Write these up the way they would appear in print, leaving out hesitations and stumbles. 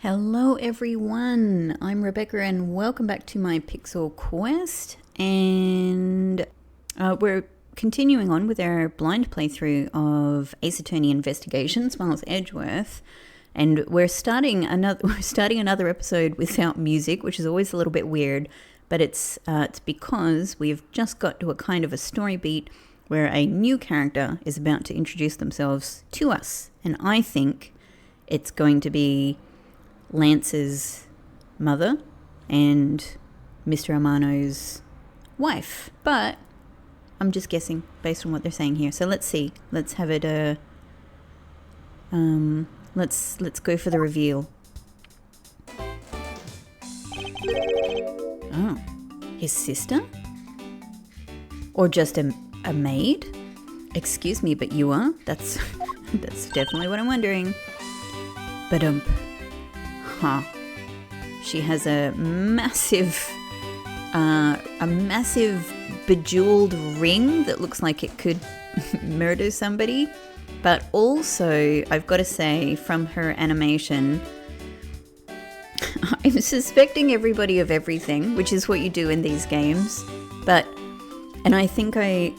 Hello everyone, I'm Rebecca and welcome back to my Pixel Quest, and we're continuing on with our blind playthrough of Ace Attorney Investigations, Miles Edgeworth, and we're starting another episode without music, which is always a little bit weird, but it's because we've just got to a kind of a story beat where a new character is about to introduce themselves to us, and I think it's going to be Lance's mother and Mr. Amano's wife, but I'm just guessing based on what they're saying here. So let's see. Let's have it. Let's go for the reveal. Oh, his sister, or just a maid? Excuse me, but you are. That's definitely what I'm wondering. But Huh. She has a massive bejeweled ring that looks like it could murder somebody. But also, I've got to say, from her animation, I'm suspecting everybody of everything, which is what you do in these games. And I think I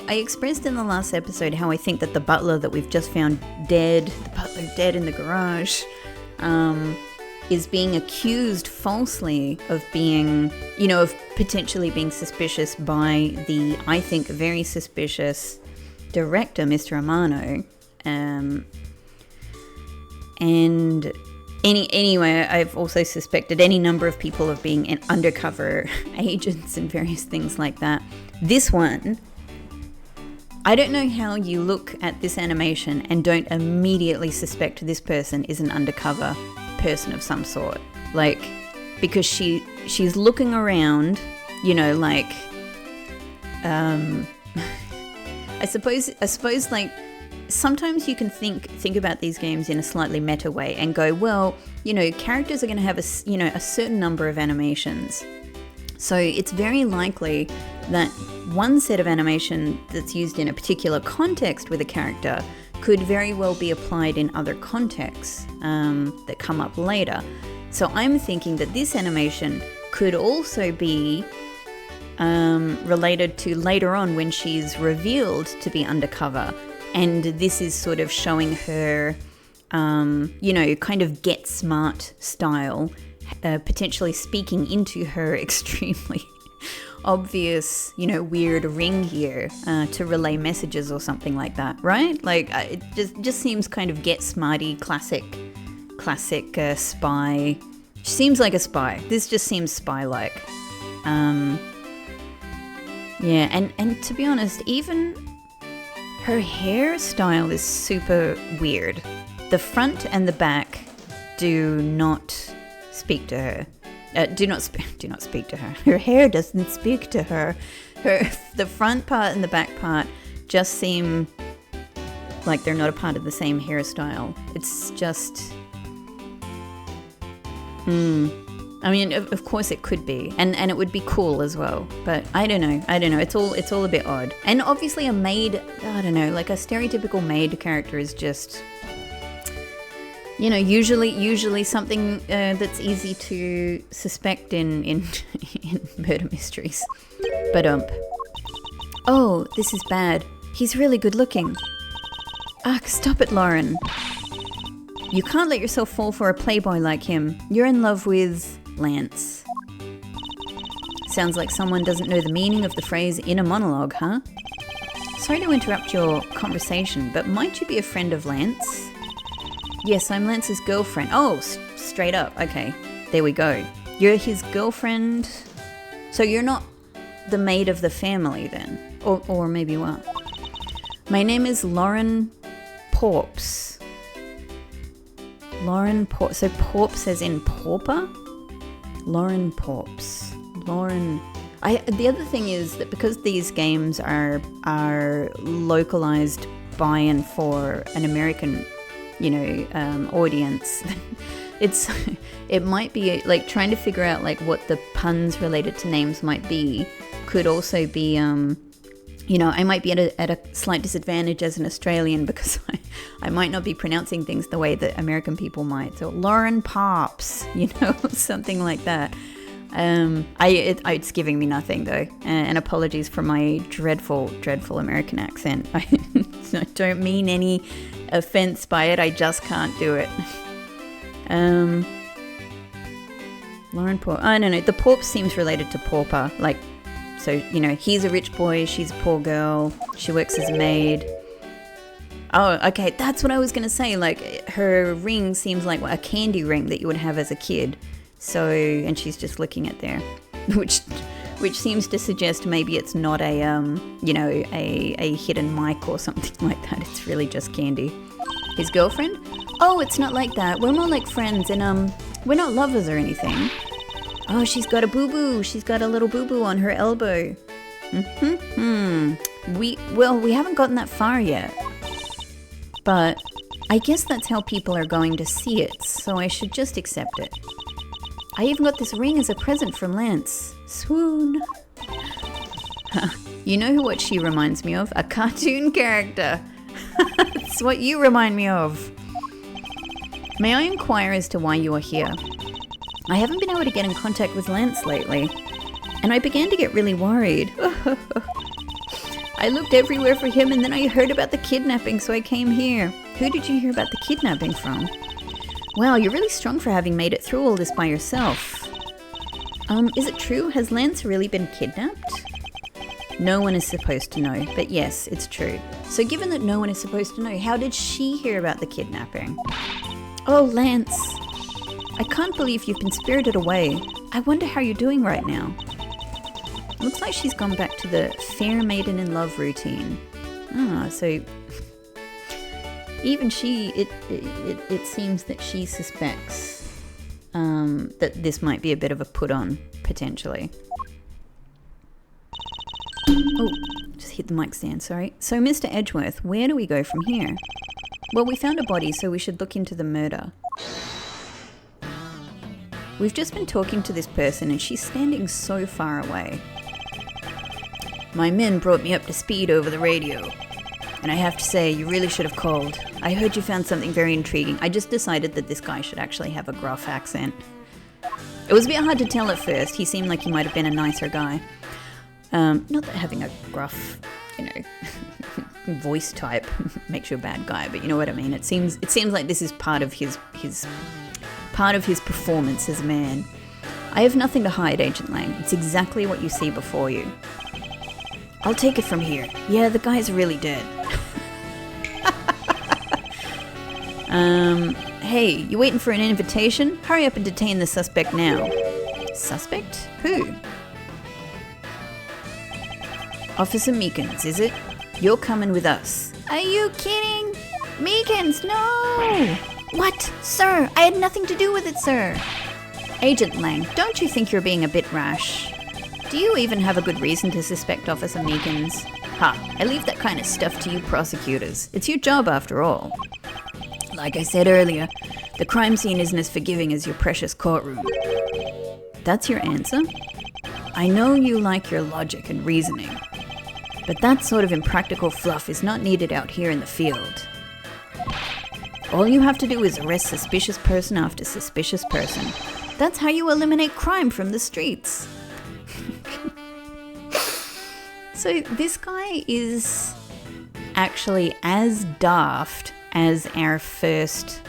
expressed in the last episode how I think that the butler that we've just found dead in the garage, is being accused falsely of being, of potentially being suspicious by the, I think, very suspicious director, Mr. Amano. Anyway, I've also suspected any number of people of being undercover agents and various things like that. This one, I don't know how you look at this animation and don't immediately suspect this person is an undercover person of some sort. Like, because she's looking around, I suppose like sometimes you can think about these games in a slightly meta way and go, well, characters are going to have a certain number of animations. So it's very likely that one set of animation that's used in a particular context with a character could very well be applied in other contexts that come up later. So I'm thinking that this animation could also be related to later on when she's revealed to be undercover. And this is sort of showing her, kind of get smart style, potentially speaking into her extremely obvious, weird ring here to relay messages or something like that, right? Like, it just seems kind of get smarty, classic spy. She seems like a spy. This just seems spy-like. Yeah, and to be honest, even her hairstyle is super weird. The front and the back do not speak to her. Do not speak to her. Her hair doesn't speak to her. The front part and the back part just seem like they're not a part of the same hairstyle. It's just, I mean, of course it could be, and it would be cool as well. But I don't know. It's all a bit odd. And obviously a maid, I don't know, like a stereotypical maid character is just, usually something that's easy to suspect in murder mysteries. But oh, this is bad. He's really good looking. Stop it, Lauren. You can't let yourself fall for a playboy like him. You're in love with Lance. Sounds like someone doesn't know the meaning of the phrase inner monologue, huh? Sorry to interrupt your conversation, but might you be a friend of Lance? Yes, I'm Lance's girlfriend. Oh, straight up. Okay, there we go. You're his girlfriend. So you're not the maid of the family then? Or maybe what? My name is Lauren Porps. Lauren Porps. So Porps as in pauper? Lauren Porps. Lauren. The other thing is that because these games are localized by and for an American audience, it might be like trying to figure out like what the puns related to names might be could also be I might be at a slight disadvantage as an Australian because I might not be pronouncing things the way that American people might. So Lauren Pops, something like that. It's giving me nothing though. And apologies for my dreadful, dreadful American accent. I don't mean any offense by it. I just can't do it. Lauren Paw. Oh, no. The Porp seems related to Pauper. So, he's a rich boy, she's a poor girl, she works as a maid. Oh, okay, that's what I was going to say. Her ring seems like a candy ring that you would have as a kid. So, and she's just looking at there, which seems to suggest maybe it's not a hidden mic or something like that. It's really just candy. His girlfriend? Oh, it's not like that. We're more like friends, and we're not lovers or anything. Oh, she's got a boo-boo. She's got a little boo-boo on her elbow. We haven't gotten that far yet. But I guess that's how people are going to see it, so I should just accept it. I even got this ring as a present from Lance. Swoon. You know what she reminds me of? A cartoon character. That's what you remind me of. May I inquire as to why you are here? I haven't been able to get in contact with Lance lately, and I began to get really worried. I looked everywhere for him, and then I heard about the kidnapping, so I came here. Who did you hear about the kidnapping from? Wow, you're really strong for having made it through all this by yourself. Is it true? Has Lance really been kidnapped? No one is supposed to know, but yes, it's true. So given that no one is supposed to know, how did she hear about the kidnapping? Oh, Lance. I can't believe you've been spirited away. I wonder how you're doing right now. Looks like she's gone back to the fair maiden in love routine. So even she, it seems that she suspects that this might be a bit of a put on, potentially. Oh, just hit the mic stand, sorry. So Mr. Edgeworth, where do we go from here? Well, we found a body, so we should look into the murder. We've just been talking to this person and she's standing so far away. My men brought me up to speed over the radio. And I have to say, you really should have called. I heard you found something very intriguing. I just decided that this guy should actually have a gruff accent. It was a bit hard to tell at first. He seemed like he might have been a nicer guy. Not that having a gruff, voice type makes you a bad guy, but you know what I mean. It seems like this is part of his performance as a man. I have nothing to hide, Agent Lang. It's exactly what you see before you. I'll take it from here. Yeah, the guy's really dead. Hey, you waiting for an invitation? Hurry up and detain the suspect now. Suspect? Who? Officer Meekins, is it? You're coming with us. Are you kidding? Meekins, no! What? Sir, I had nothing to do with it, sir. Agent Lang, don't you think you're being a bit rash? Do you even have a good reason to suspect Officer Meekins? Ha, I leave that kind of stuff to you prosecutors. It's your job after all. Like I said earlier, the crime scene isn't as forgiving as your precious courtroom. That's your answer? I know you like your logic and reasoning, but that sort of impractical fluff is not needed out here in the field. All you have to do is arrest suspicious person after suspicious person. That's how you eliminate crime from the streets. So this guy is actually as daft as our first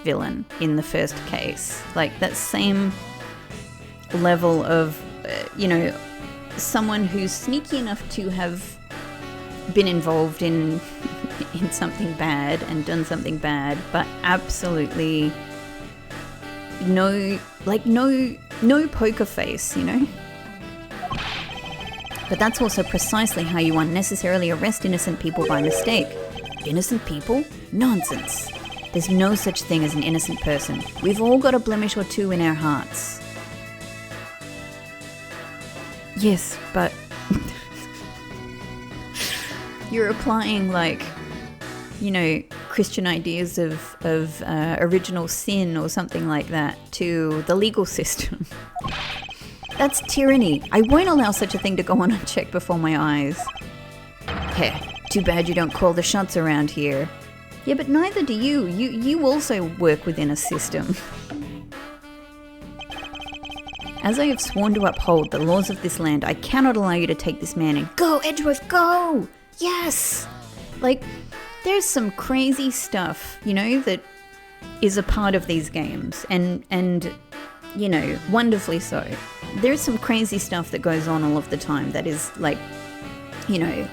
villain in the first case. Like that same level of, someone who's sneaky enough to have been involved in something bad and done something bad, but absolutely no poker face, But that's also precisely how you unnecessarily arrest innocent people by mistake. Innocent people? Nonsense. There's no such thing as an innocent person. We've all got a blemish or two in our hearts. Yes, but you're applying Christian ideas of original sin or something like that to the legal system. That's tyranny. I won't allow such a thing to go on unchecked before my eyes. Heh, too bad you don't call the shots around here. Yeah, but neither do you. You also work within a system. As I have sworn to uphold the laws of this land, I cannot allow you to take this man in. Go, Edgeworth, go! Yes! Like, there's some crazy stuff, you know, that is a part of these games. And you know, wonderfully so. There's some crazy stuff that goes on all of the time that is, like, you know,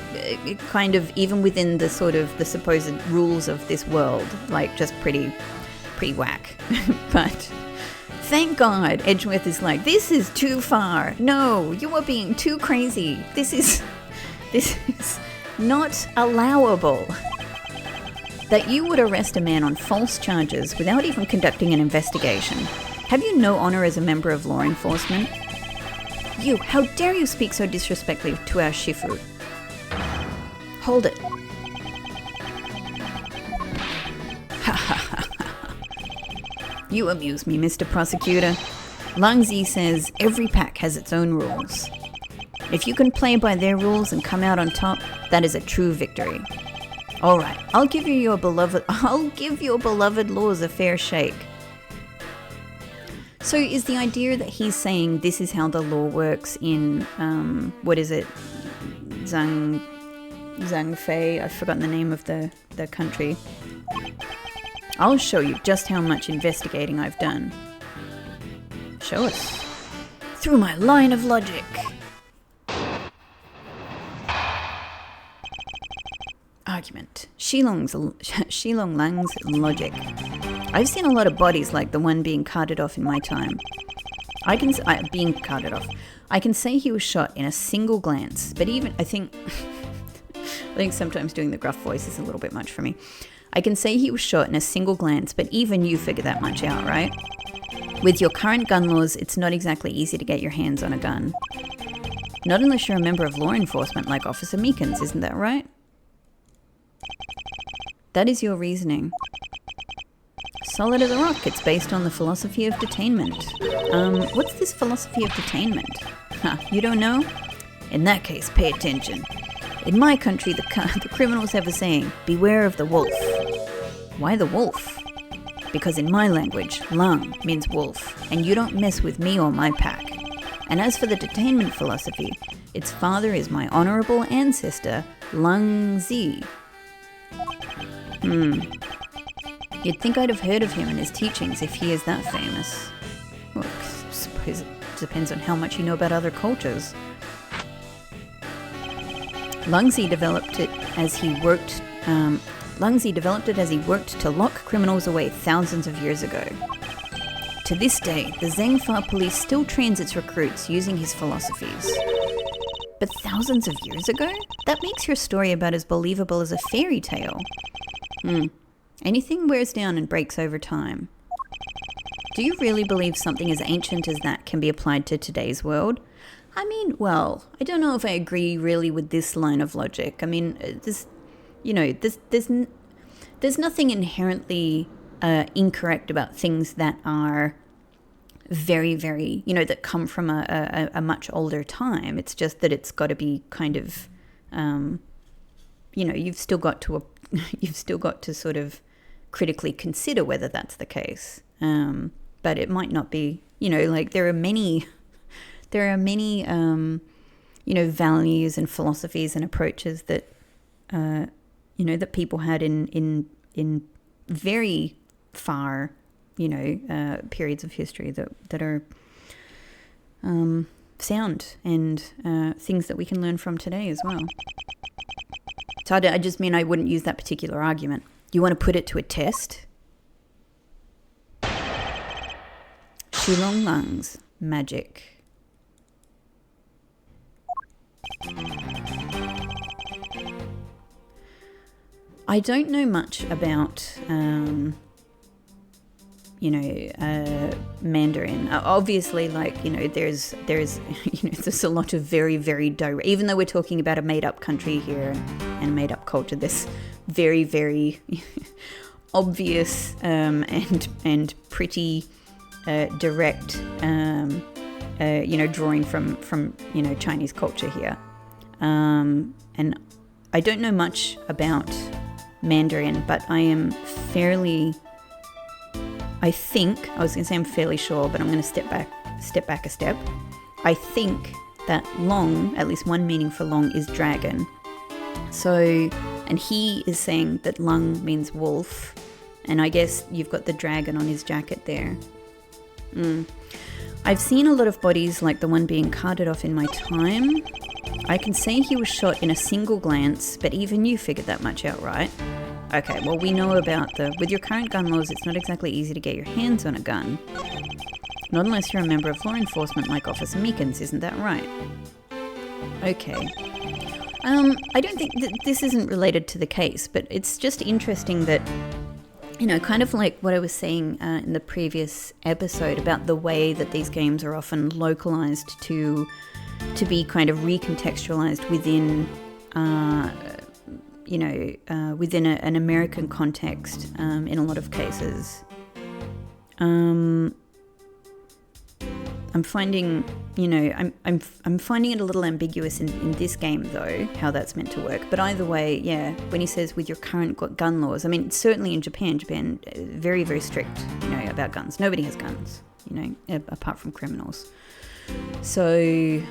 kind of even within the sort of the supposed rules of this world, like just pretty whack. But thank God Edgeworth is like, this is too far. No, you are being too crazy. This is not allowable. That you would arrest a man on false charges without even conducting an investigation. Have you no honor as a member of law enforcement? You, how dare you speak so disrespectfully to our Shifu? Hold it. You amuse me, Mr. Prosecutor. Langzi says every pack has its own rules. If you can play by their rules and come out on top, that is a true victory. All right, I'll give your beloved laws a fair shake. So is the idea that he's saying this is how the law works in what is it? Zhangfei, I've forgotten the name of the country. I'll show you just how much investigating I've done. Show us. Through my line of logic. Argument. Shilong Lang's logic. I've seen a lot of bodies like the one being carted off in my time. I can say he was shot in a single glance, but even, I think sometimes doing the gruff voice is a little bit much for me. I can say he was shot in a single glance, but even you figure that much out, right? With your current gun laws, it's not exactly easy to get your hands on a gun. Not unless you're a member of law enforcement like Officer Meekins, isn't that right? That is your reasoning. Solid as a rock, it's based on the philosophy of detainment. What's this philosophy of detainment? Huh, you don't know? In that case, pay attention. In my country, the criminals have a saying, beware of the wolf. Why the wolf? Because in my language, lang means wolf, and you don't mess with me or my pack. And as for the detainment philosophy, its father is my honorable ancestor, Lang Zi. You'd think I'd have heard of him and his teachings if he is that famous. Well, I suppose it depends on how much you know about other cultures. Langzi developed it as he worked to lock criminals away thousands of years ago. To this day, the Zhengfa police still trains its recruits using his philosophies. But thousands of years ago? That makes your story about as believable as a fairy tale. Anything wears down and breaks over time. Do you really believe something as ancient as that can be applied to today's world? I mean, well, I don't know if I agree really with this line of logic. I mean, there's nothing inherently incorrect about things that are very, very, that come from a much older time. It's just that it's got to be kind of, you've still got to sort of critically consider whether that's the case. But it might not be, like there are many, values and philosophies and approaches that, that people had in very far, periods of history that are sound and things that we can learn from today as well. So I just mean I wouldn't use that particular argument. You want to put it to a test? Shilong Lang's magic. I don't know much about, Mandarin. Obviously, there's a lot of very, very direct, even though we're talking about a made-up country here and a made-up culture, this very, very obvious and pretty direct drawing from Chinese culture here. And I don't know much about Mandarin, but I'm fairly sure, but I'm going to step back a step. I think that long, at least one meaning for long, is dragon. So, and he is saying that lung means wolf, and I guess you've got the dragon on his jacket there. I've seen a lot of bodies like the one being carted off in my time. I can say he was shot in a single glance, but even you figured that much out, right? Okay, well, we know about with your current gun laws, it's not exactly easy to get your hands on a gun. Not unless you're a member of law enforcement like Officer Meekins, isn't that right? Okay. I don't think that this isn't related to the case, but it's just interesting that, kind of like what I was saying in the previous episode about the way that these games are often localized to be kind of recontextualized within, within an American context in a lot of cases. I'm finding, I'm finding it a little ambiguous in this game though, how that's meant to work. But either way, yeah, when he says with your current gun laws, I mean, certainly in Japan, very, very strict, about guns. Nobody has guns, apart from criminals. So,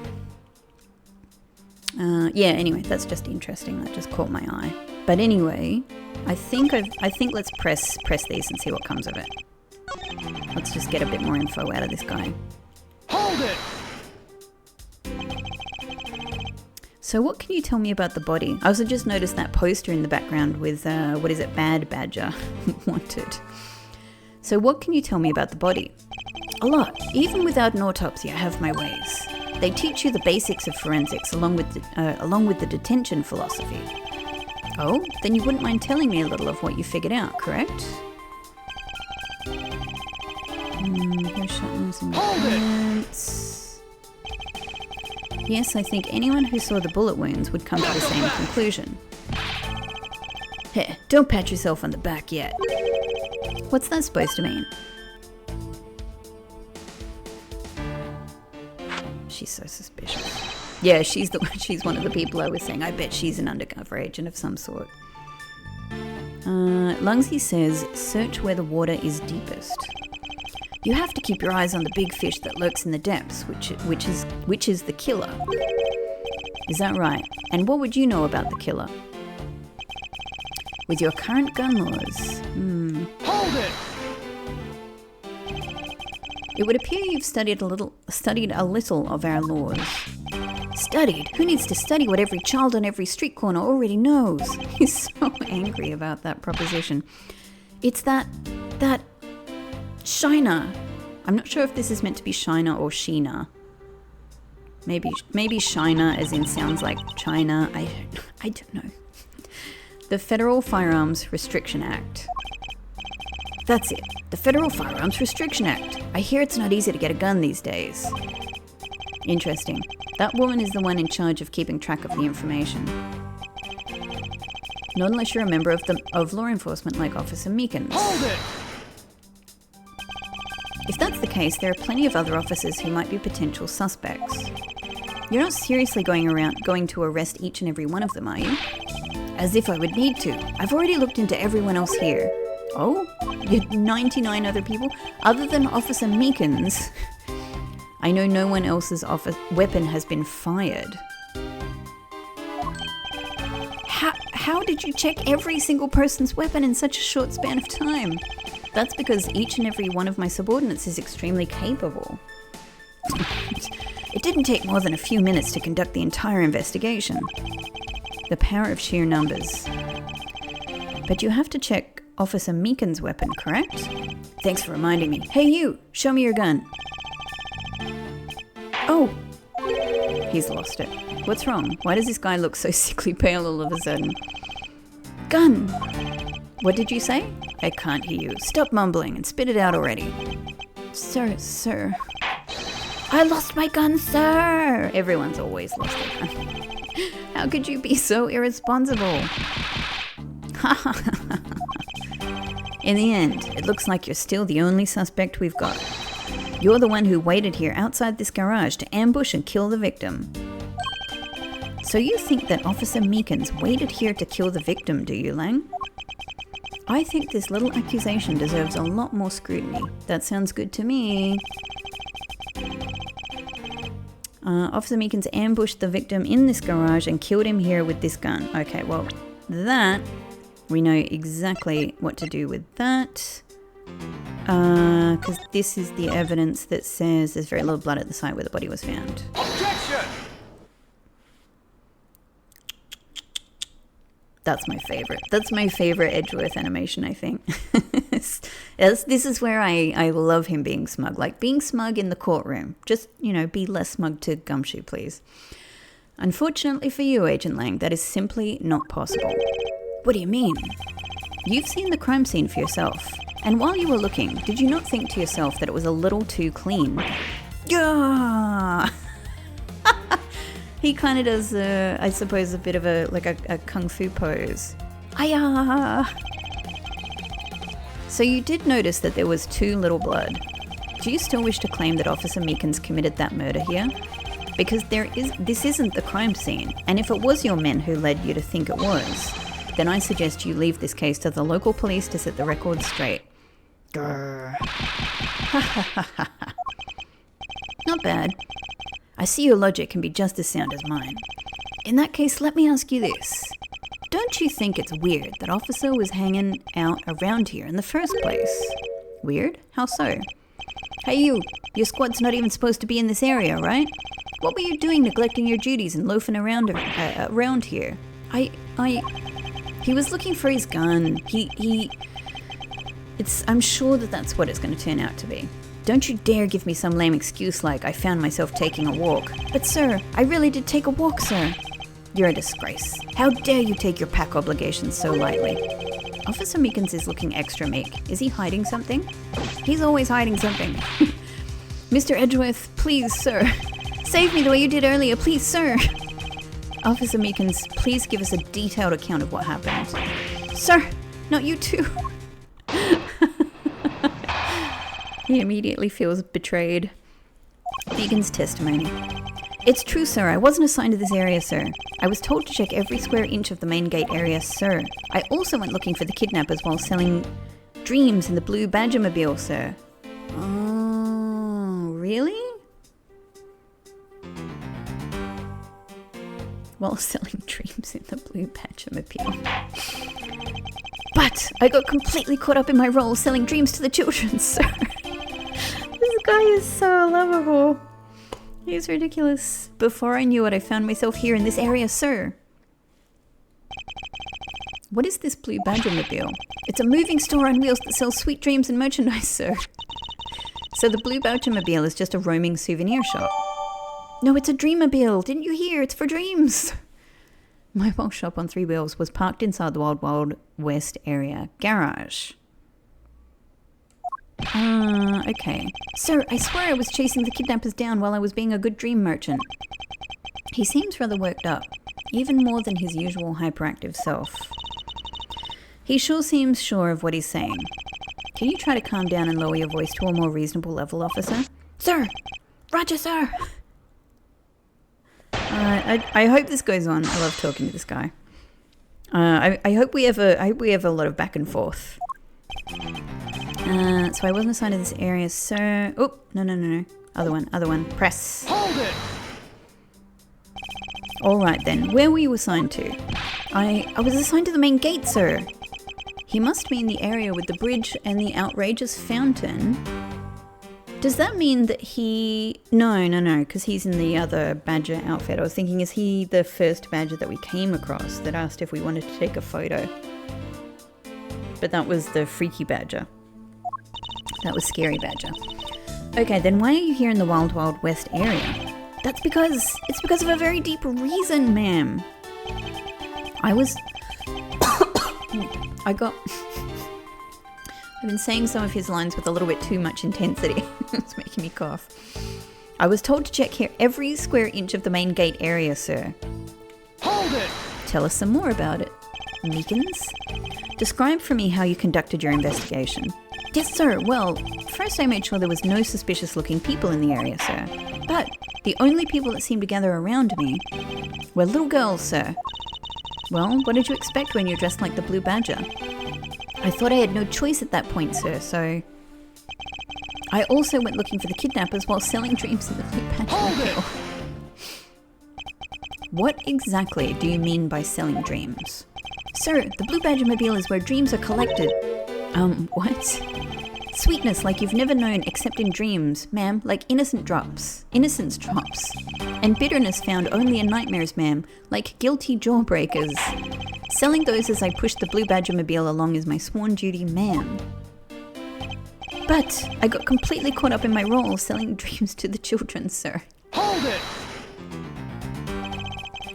anyway, that's just interesting. That just caught my eye. But anyway, I think let's press these and see what comes of it. Let's just get a bit more info out of this guy. Hold it! So what can you tell me about the body? I also just noticed that poster in the background with, Bad Badger, wanted. So what can you tell me about the body? A lot. Even without an autopsy, I have my ways. They teach you the basics of forensics along with the detention philosophy. Oh, then you wouldn't mind telling me a little of what you figured out, correct? Yes, I think anyone who saw the bullet wounds would come to the same conclusion. Hey, don't pat yourself on the back yet. What's that supposed to mean? She's so suspicious. Yeah, she's one of the people I was saying. I bet she's an undercover agent of some sort. Lungsy says, search where the water is deepest. You have to keep your eyes on the big fish that lurks in the depths, which is the killer. Is that right? And what would you know about the killer? With your current gun laws. Hold it! It would appear you've studied a little of our laws. Studied? Who needs to study what every child on every street corner already knows? He's so angry about that proposition. It's that Shina. I'm not sure if this is meant to be Shina or Sheena. Maybe Shina as in sounds like China. I don't know. The Federal Firearms Restriction Act. That's it. The Federal Firearms Restriction Act. I hear it's not easy to get a gun these days. Interesting. That woman is the one in charge of keeping track of the information. Not unless you're a member of law enforcement like Officer Meekins. Hold it! If that's the case, there are plenty of other officers who might be potential suspects. You're not seriously going to arrest each and every one of them, are you? As if I would need to. I've already looked into everyone else here. Oh? You had 99 other people? Other than Officer Meekins, I know no one else's weapon has been fired. How did you check every single person's weapon in such a short span of time? That's because each and every one of my subordinates is extremely capable. It didn't take more than a few minutes to conduct the entire investigation. The power of sheer numbers. But you have to check Officer Meekins' weapon, correct? Thanks for reminding me. Hey you, show me your gun. Oh, he's lost it. What's wrong? Why does this guy look so sickly pale all of a sudden? Gun! What did you say? I can't hear you. Stop mumbling and spit it out already. Sir. I lost my gun, sir! Everyone's always lost their gun. How could you be so irresponsible? In the end, it looks like you're still the only suspect we've got. You're the one who waited here outside this garage to ambush and kill the victim. So you think that Officer Meekins waited here to kill the victim, do you, Lang? I think this little accusation deserves a lot more scrutiny. That sounds good to me. Officer Meekins ambushed the victim in this garage and killed him here with this gun. Okay, well, that, we know exactly what to do with that. Because this is the evidence that says there's very little blood at the site where the body was found. Objection! That's my favorite. That's my favorite Edgeworth animation, I think. This is where I love him being smug. Like, being smug in the courtroom. Just, be less smug to Gumshoe, please. Unfortunately for you, Agent Lang, that is simply not possible. What do you mean? You've seen the crime scene for yourself. And while you were looking, did you not think to yourself that it was a little too clean? Yeah. He kind of does, I suppose, a bit of a kung fu pose. Aya! So you did notice that there was too little blood. Do you still wish to claim that Officer Meekins committed that murder here? Because this isn't the crime scene, and if it was your men who led you to think it was, then I suggest you leave this case to the local police to set the record straight. Grrr. Not bad. I see your logic can be just as sound as mine. In that case, let me ask you this. Don't you think it's weird that Officer was hanging out around here in the first place? Weird? How so? Hey you, your squad's not even supposed to be in this area, right? What were you doing neglecting your duties and loafing around here? He was looking for his gun. I'm sure that's what it's going to turn out to be. Don't you dare give me some lame excuse like I found myself taking a walk. But sir, I really did take a walk, sir. You're a disgrace. How dare you take your pack obligations so lightly? Officer Meekins is looking extra meek. Is he hiding something? He's always hiding something. Mr. Edgeworth, please, sir. Save me the way you did earlier, please, sir. Officer Meekins, please give us a detailed account of what happened. Sir, not you too. He immediately feels betrayed. Meekins' testimony. It's true, sir. I wasn't assigned to this area, sir. I was told to check every square inch of the main gate area, sir. I also went looking for the kidnappers while selling dreams in the blue Badgermobile, sir. Oh, really? While selling dreams in the blue Badgermobile. But I got completely caught up in my role selling dreams to the children, sir. This guy is so lovable. He's ridiculous. Before I knew it, I found myself here in this area, sir. What is this blue Badgermobile? It's a moving store on wheels that sells sweet dreams and merchandise, sir. So the blue Badgermobile is just a roaming souvenir shop? No, it's a dreamobile. Didn't you hear? It's for dreams. Mobile shop on 3 wheels was parked inside the Wild Wild West area garage. Okay. Sir, I swear I was chasing the kidnappers down while I was being a good dream merchant. He seems rather worked up, even more than his usual hyperactive self. He sure seems sure of what he's saying. Can you try to calm down and lower your voice to a more reasonable level, officer? Sir! Roger, sir! I hope this goes on. I love talking to this guy. I hope we have a lot of back and forth. So I wasn't assigned to this area, sir. Oh, no. Other one. Press. Hold it! Alright then, where were you assigned to? I was assigned to the main gate, sir. He must mean the area with the bridge and the outrageous fountain. Does that mean that he... No, because he's in the other badger outfit. I was thinking, is he the first badger that we came across that asked if we wanted to take a photo? But that was the freaky badger. That was scary badger. Okay, then why are you here in the Wild Wild West area? It's because of a very deep reason, ma'am. I've been saying some of his lines with a little bit too much intensity. It's making me cough. I was told to check here every square inch of the main gate area, sir. Hold it! Tell us some more about it. Meekins? Describe for me how you conducted your investigation. Yes, sir. Well, first I made sure there was no suspicious looking people in the area, sir. But the only people that seemed to gather around me were little girls, sir. Well, what did you expect when you're dressed like the Blue Badger? I thought I had no choice at that point, sir, so... I also went looking for the kidnappers while selling dreams in the Blue Badger Mobile. What exactly do you mean by selling dreams? Sir, the Blue Badger Mobile is where dreams are collected. What? Sweetness like you've never known except in dreams, ma'am, like innocence drops. And bitterness found only in nightmares, ma'am, like guilty jawbreakers. Selling those as I push the Blue Badger Mobile along is my sworn duty, ma'am. But I got completely caught up in my role selling dreams to the children, sir. Hold it!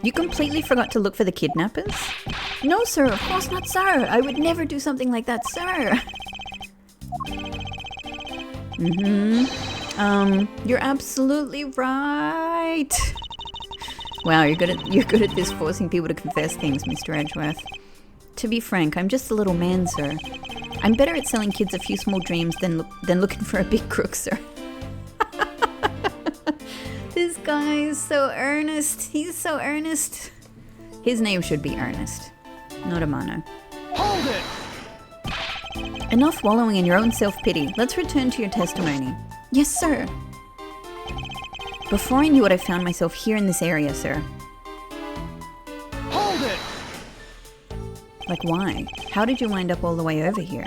You completely forgot to look for the kidnappers? No, sir, of course not, sir. I would never do something like that, sir. You're absolutely right. Wow, you're good at this forcing people to confess things, Mr. Edgeworth. To be frank, I'm just a little man, sir. I'm better at selling kids a few small dreams than looking for a big crook, sir. This guy is so earnest. He's so earnest. His name should be Ernest, not Amano. Hold it! Enough wallowing in your own self-pity. Let's return to your testimony. Yes, sir. Before I knew it, I found myself here in this area, sir. Hold it! Like why? How did you wind up all the way over here?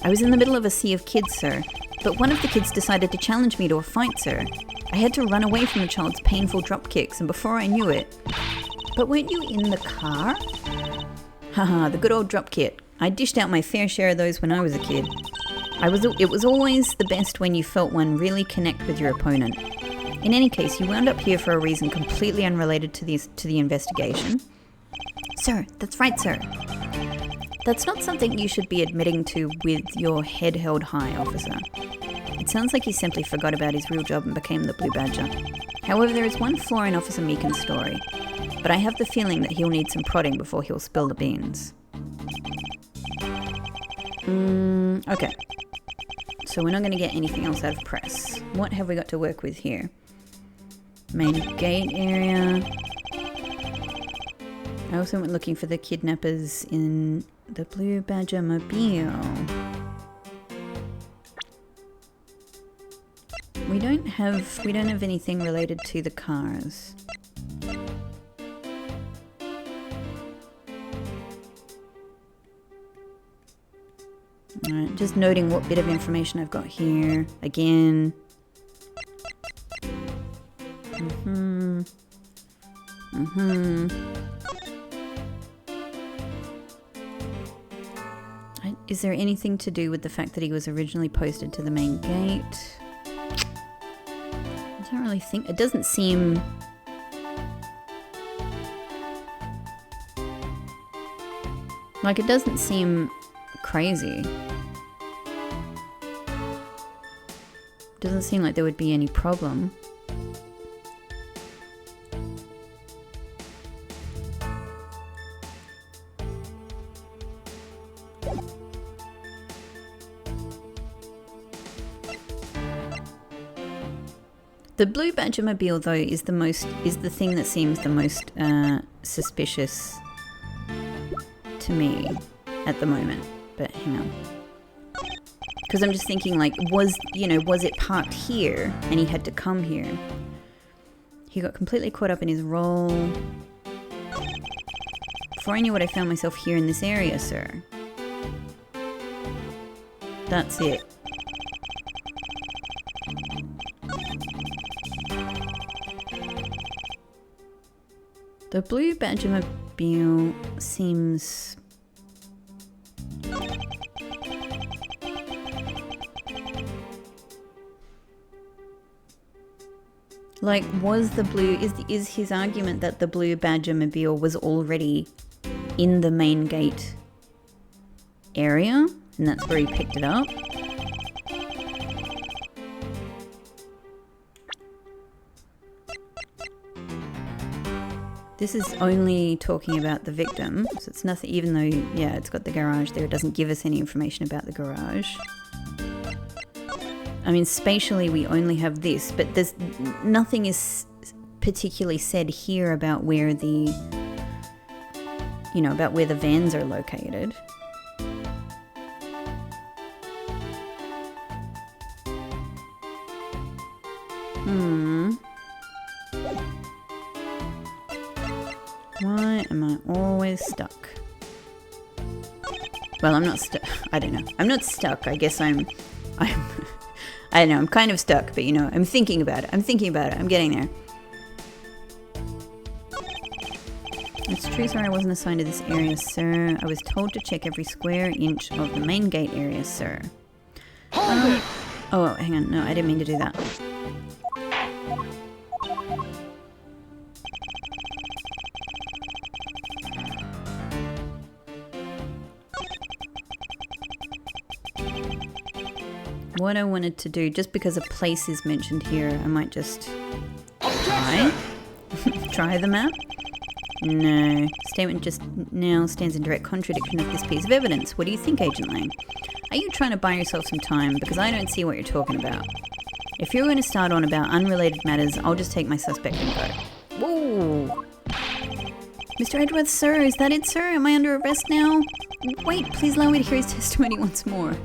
I was in the middle of a sea of kids, sir. But one of the kids decided to challenge me to a fight, sir. I had to run away from the child's painful drop kicks, and before I knew it... But weren't you in the car? Haha, the good old drop kick. I dished out my fair share of those when I was a kid. It was always the best when you felt one really connect with your opponent. In any case, you wound up here for a reason completely unrelated to the investigation. Sir, that's right, sir. That's not something you should be admitting to with your head held high, officer. It sounds like he simply forgot about his real job and became the Blue Badger. However, there is one flaw in Officer Meekin's story, but I have the feeling that he'll need some prodding before he'll spill the beans. Okay. So we're not going to get anything else out of press. What have we got to work with here? Main gate area. I also went looking for the kidnappers in the Blue Badger Mobile. We don't have anything related to the cars. Alright, just noting what bit of information I've got here. Again. Is there anything to do with the fact that he was originally posted to the main gate? I don't really think... It doesn't seem... Like, it doesn't seem crazy. Doesn't seem like there would be any problem. The Blue Badger Mobile, though, is the thing that seems the most suspicious to me at the moment. But hang on, because I'm just thinking, like, was it parked here and he had to come here? He got completely caught up in his role. Before I knew it, I found myself here in this area, sir. That's it. The Blue Badger Mobile seems... Like, is his argument that the Blue Badger Mobile was already in the main gate area, and that's where he picked it up? This is only talking about the victim, so it's nothing, even though, yeah, it's got the garage there, it doesn't give us any information about the garage. I mean, spatially we only have this, but there's nothing is particularly said here about where the, you know, about where the vans are located. Why am I always stuck? Well, I'm not stuck. I don't know. I'm not stuck. I guess I don't know. I'm kind of stuck, but you know, I'm thinking about it. I'm getting there. It's true, sir. I wasn't assigned to this area, sir. I was told to check every square inch of the main gate area, sir. Oh, hang on. No, I didn't mean to do that. What I wanted to do, just because a place is mentioned here, I might just try the map. No. Statement just now stands in direct contradiction of this piece of evidence. What do you think, Agent Lang? Are you trying to buy yourself some time? Because I don't see what you're talking about. If you're going to start on about unrelated matters, I'll just take my suspect and go. Whoa! Mr. Edgeworth, sir, is that it, sir? Am I under arrest now? Wait, please allow me to hear his testimony once more.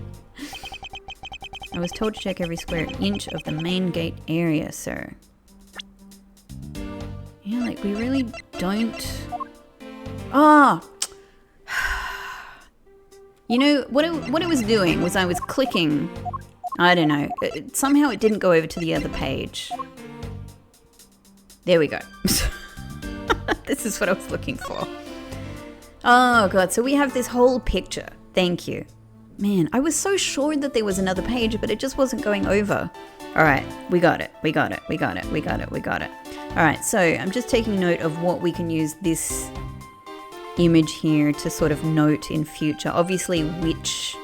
I was told to check every square inch of the main gate area, sir. Yeah, like, we really don't... Ah! You know, what it was doing was I was clicking... I don't know. Somehow it didn't go over to the other page. There we go. This is what I was looking for. Oh, God. So we have this whole picture. Thank you. Man, I was so sure that there was another page, but it just wasn't going over. All right, we got it. All right, so I'm just taking note of what we can use this image here to sort of note in future. Obviously, which,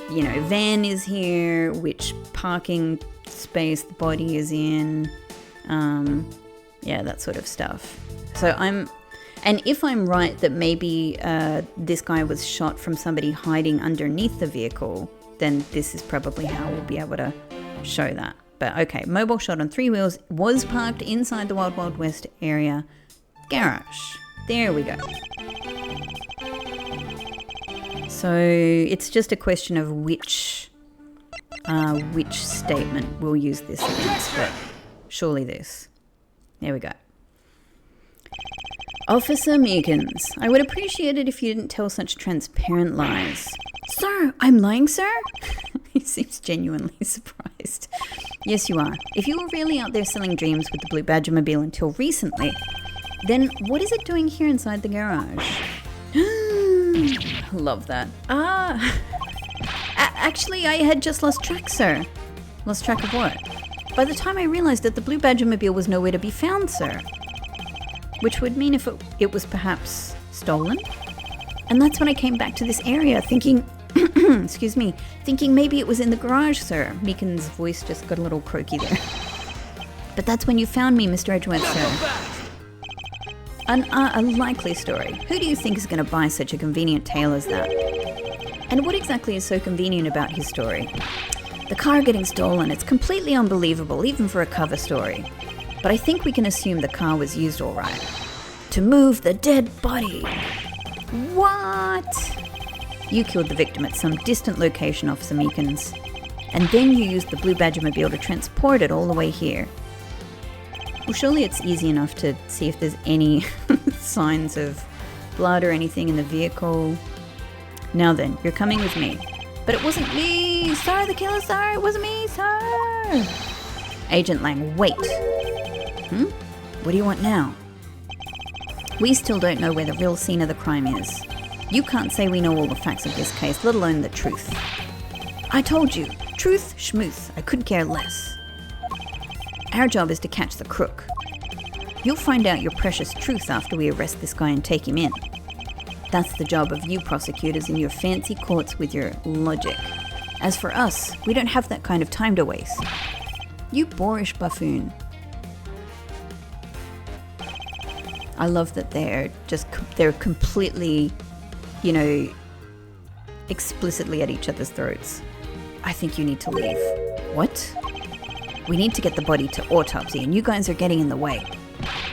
you know, van is here, which parking space the body is in, yeah, that sort of stuff. So and if I'm right that maybe this guy was shot from somebody hiding underneath the vehicle, then this is probably how we'll be able to show that. But okay, mobile shot on 3 wheels, was parked inside the Wild Wild West area garage. There we go. So it's just a question of which statement we'll use this against, but surely this. There we go. Officer Meekins, I would appreciate it if you didn't tell such transparent lies. Sir, I'm lying, sir? He seems genuinely surprised. Yes, you are. If you were really out there selling dreams with the Blue Badger-mobile until recently, then what is it doing here inside the garage? Love that. Actually, I had just lost track, sir. Lost track of what? By the time I realized that the Blue Badger-mobile was nowhere to be found, sir. Which would mean if it was perhaps stolen. And that's when I came back to this area thinking, excuse me, thinking maybe it was in the garage, sir. Meekin's voice just got a little croaky there. But that's when you found me, Mr. Edgeworth, sir. A likely story. Who do you think is going to buy such a convenient tale as that? And what exactly is so convenient about his story? The car getting stolen, it's completely unbelievable, even for a cover story. But I think we can assume the car was used all right. To move the dead body. What? You killed the victim at some distant location, Officer Meekins. And then you used the Blue Badger-mobile to transport it all the way here. Well, surely it's easy enough to see if there's any signs of blood or anything in the vehicle. Now then, you're coming with me. But it wasn't me! Sorry, the killer, sir! It wasn't me, sir! Agent Lang, wait. What do you want now? We still don't know where the real scene of the crime is. You can't say we know all the facts of this case, let alone the truth. I told you, truth, schmooth, I couldn't care less. Our job is to catch the crook. You'll find out your precious truth after we arrest this guy and take him in. That's the job of you prosecutors in your fancy courts with your logic. As for us, we don't have that kind of time to waste. You boorish buffoon. I love that they're completely, explicitly at each other's throats. I think you need to leave. What? We need to get the body to autopsy and you guys are getting in the way.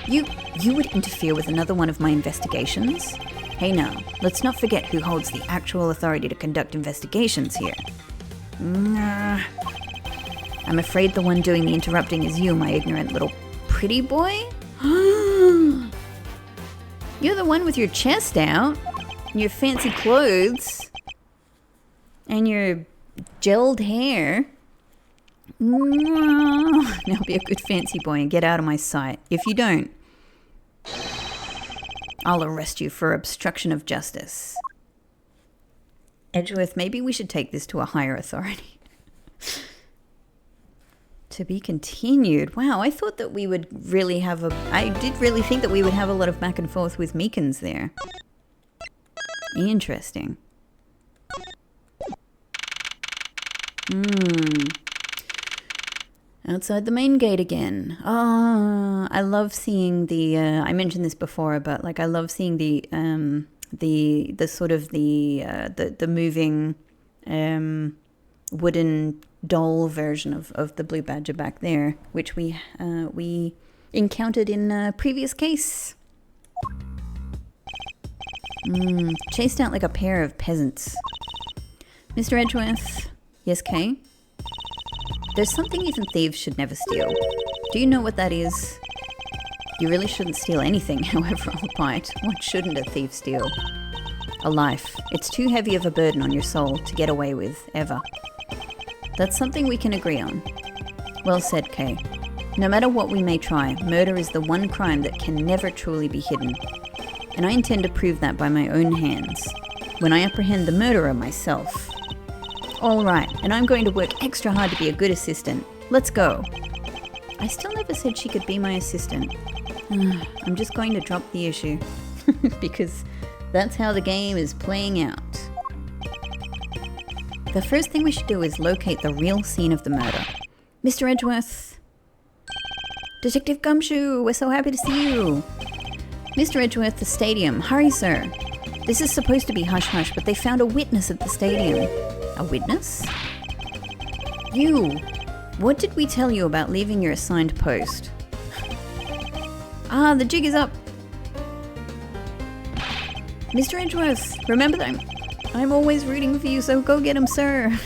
You would interfere with another one of my investigations? Hey now, let's not forget who holds the actual authority to conduct investigations here. Nah. I'm afraid the one doing the interrupting is you, my ignorant little pretty boy? You're the one with your chest out, and your fancy clothes, and your gelled hair. Now be a good fancy boy and get out of my sight. If you don't, I'll arrest you for obstruction of justice. Edgeworth, maybe we should take this to a higher authority. To be continued. Wow, I thought that we would really have I did really think that we would have a lot of back and forth with Meekins there. Interesting. Outside the main gate again. Oh, I love seeing the, I mentioned this before, but like I love seeing the sort of the moving wooden doll version of the blue badger back there, which we encountered in a previous case. Chased out like a pair of peasants. Mr. Edgeworth. Yes, Kay? There's something even thieves should never steal. Do you know what that is? You really shouldn't steal anything, however albeit. What shouldn't a thief steal? A life. It's too heavy of a burden on your soul to get away with, ever. That's something we can agree on. Well said, Kay. No matter what we may try, murder is the one crime that can never truly be hidden. And I intend to prove that by my own hands, when I apprehend the murderer myself. All right, and I'm going to work extra hard to be a good assistant. Let's go. I still never said she could be my assistant. I'm just going to drop the issue. Because that's how the game is playing out. The first thing we should do is locate the real scene of the murder. Mr. Edgeworth. Detective Gumshoe, we're so happy to see you. Mr. Edgeworth, the stadium. Hurry, sir. This is supposed to be hush-hush, but they found a witness at the stadium. A witness? You. What did we tell you about leaving your assigned post? The jig is up. Mr. Edgeworth, remember that I'm always rooting for you, so go get him, sir.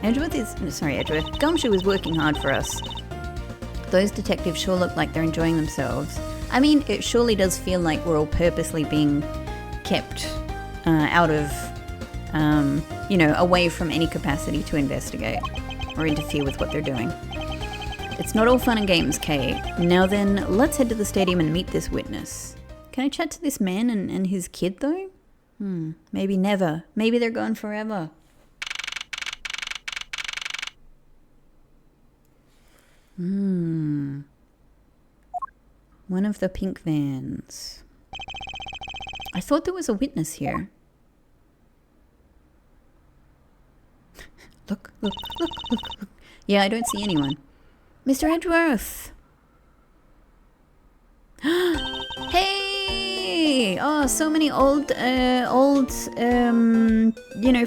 Edgeworth. Gumshoe is working hard for us. Those detectives sure look like they're enjoying themselves. I mean, it surely does feel like we're all purposely being kept out of, away from any capacity to investigate or interfere with what they're doing. It's not all fun and games, Kay. Now then, let's head to the stadium and meet this witness. Can I chat to this man and his kid, though? Maybe never. Maybe they're gone forever. One of the pink vans. I thought there was a witness here. Look. Yeah, I don't see anyone. Mr. Edgeworth! Hey! Oh, so many old,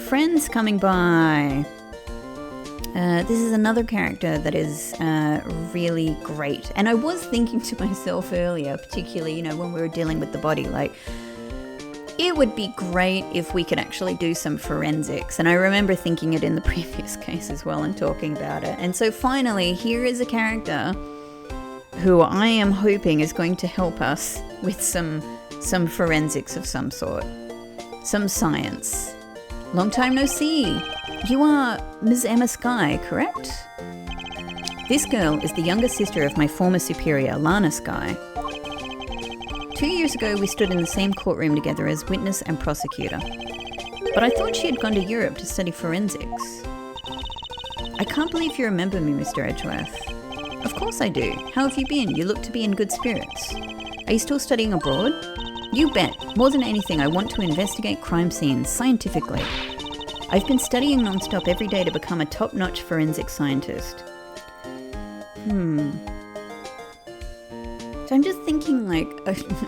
friends coming by. This is another character that is really great. And I was thinking to myself earlier, particularly, when we were dealing with the body, like, it would be great if we could actually do some forensics. And I remember thinking it in the previous case as well and talking about it. And so finally, here is a character who I am hoping is going to help us with some forensics of some sort. Some science. Long time no see. You are Ms. Emma Skye, correct? This girl is the younger sister of my former superior, Lana Skye. 2 years ago, we stood in the same courtroom together as witness and prosecutor. But I thought she had gone to Europe to study forensics. I can't believe you remember me, Mr. Edgeworth. Of course I do. How have you been? You look to be in good spirits. Are you still studying abroad? You bet. More than anything, I want to investigate crime scenes scientifically. I've been studying non-stop every day to become a top-notch forensic scientist. So I'm just thinking, like,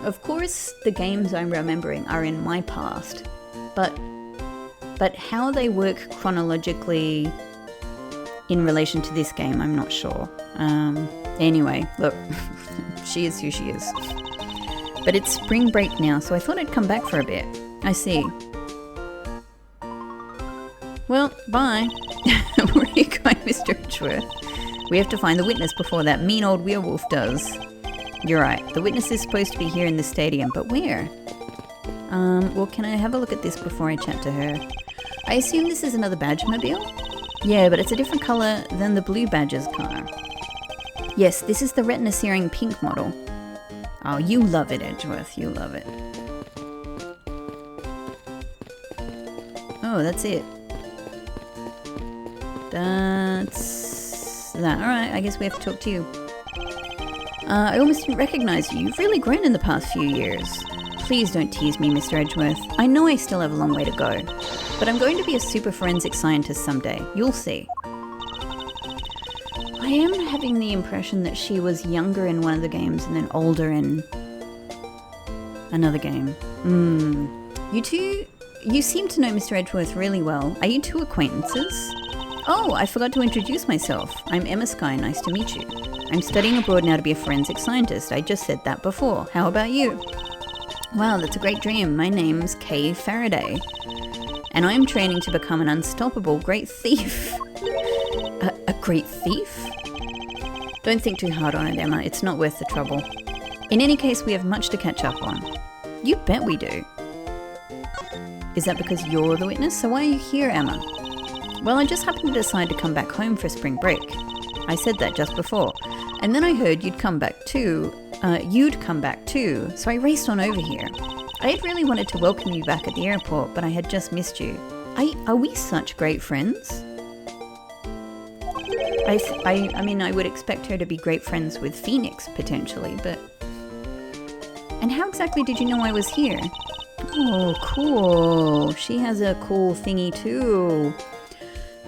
of course the games I'm remembering are in my past, but how they work chronologically in relation to this game, I'm not sure. Anyway, look, she is who she is. But it's spring break now, so I thought I'd come back for a bit. I see. Well, bye. Where are you going, Mr. Edgeworth? We have to find the witness before that mean old werewolf does. You're right. The witness is supposed to be here in the stadium, but where? Well, can I have a look at this before I chat to her? I assume this is another Badger-mobile? Yeah, but it's a different colour than the blue Badger's car. Yes, this is the retina-searing pink model. Oh, you love it, Edgeworth. You love it. Oh, that's it. That's that. Alright, I guess we have to talk to you. I almost didn't recognise you. You've really grown in the past few years. Please don't tease me, Mr. Edgeworth. I know I still have a long way to go. But I'm going to be a super forensic scientist someday. You'll see. I am having the impression that she was younger in one of the games and then older in another game. You seem to know Mr. Edgeworth really well. Are you two acquaintances? Oh, I forgot to introduce myself. I'm Emma Skye, nice to meet you. I'm studying abroad now to be a forensic scientist. I just said that before. How about you? Wow, that's a great dream. My name's Kay Faraday. And I'm training to become an unstoppable great thief. A great thief? Don't think too hard on it, Emma. It's not worth the trouble. In any case, we have much to catch up on. You bet we do. Is that because you're the witness? So why are you here, Emma? Well, I just happened to decide to come back home for spring break. I said that just before. And then I heard you'd come back too. So I raced on over here. I had really wanted to welcome you back at the airport, but I had just missed you. Are we such great friends? I mean, I would expect her to be great friends with Phoenix, potentially, but... And how exactly did you know I was here? Oh, cool. She has a cool thingy too.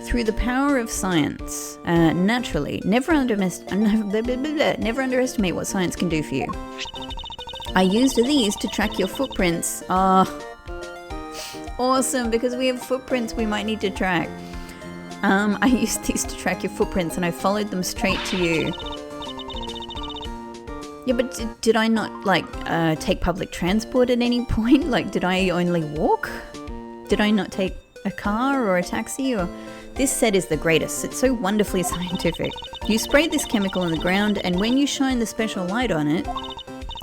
Through the power of science. Naturally. Never underestimate what science can do for you. I used these to track your footprints. Ah, awesome, because we have footprints we might need to track. I used these to track your footprints and I followed them straight to you. Yeah, but did I not, take public transport at any point? Like, did I only walk? Did I not take a car or a taxi? Or this set is the greatest. It's so wonderfully scientific. You spray this chemical on the ground, and when you shine the special light on it,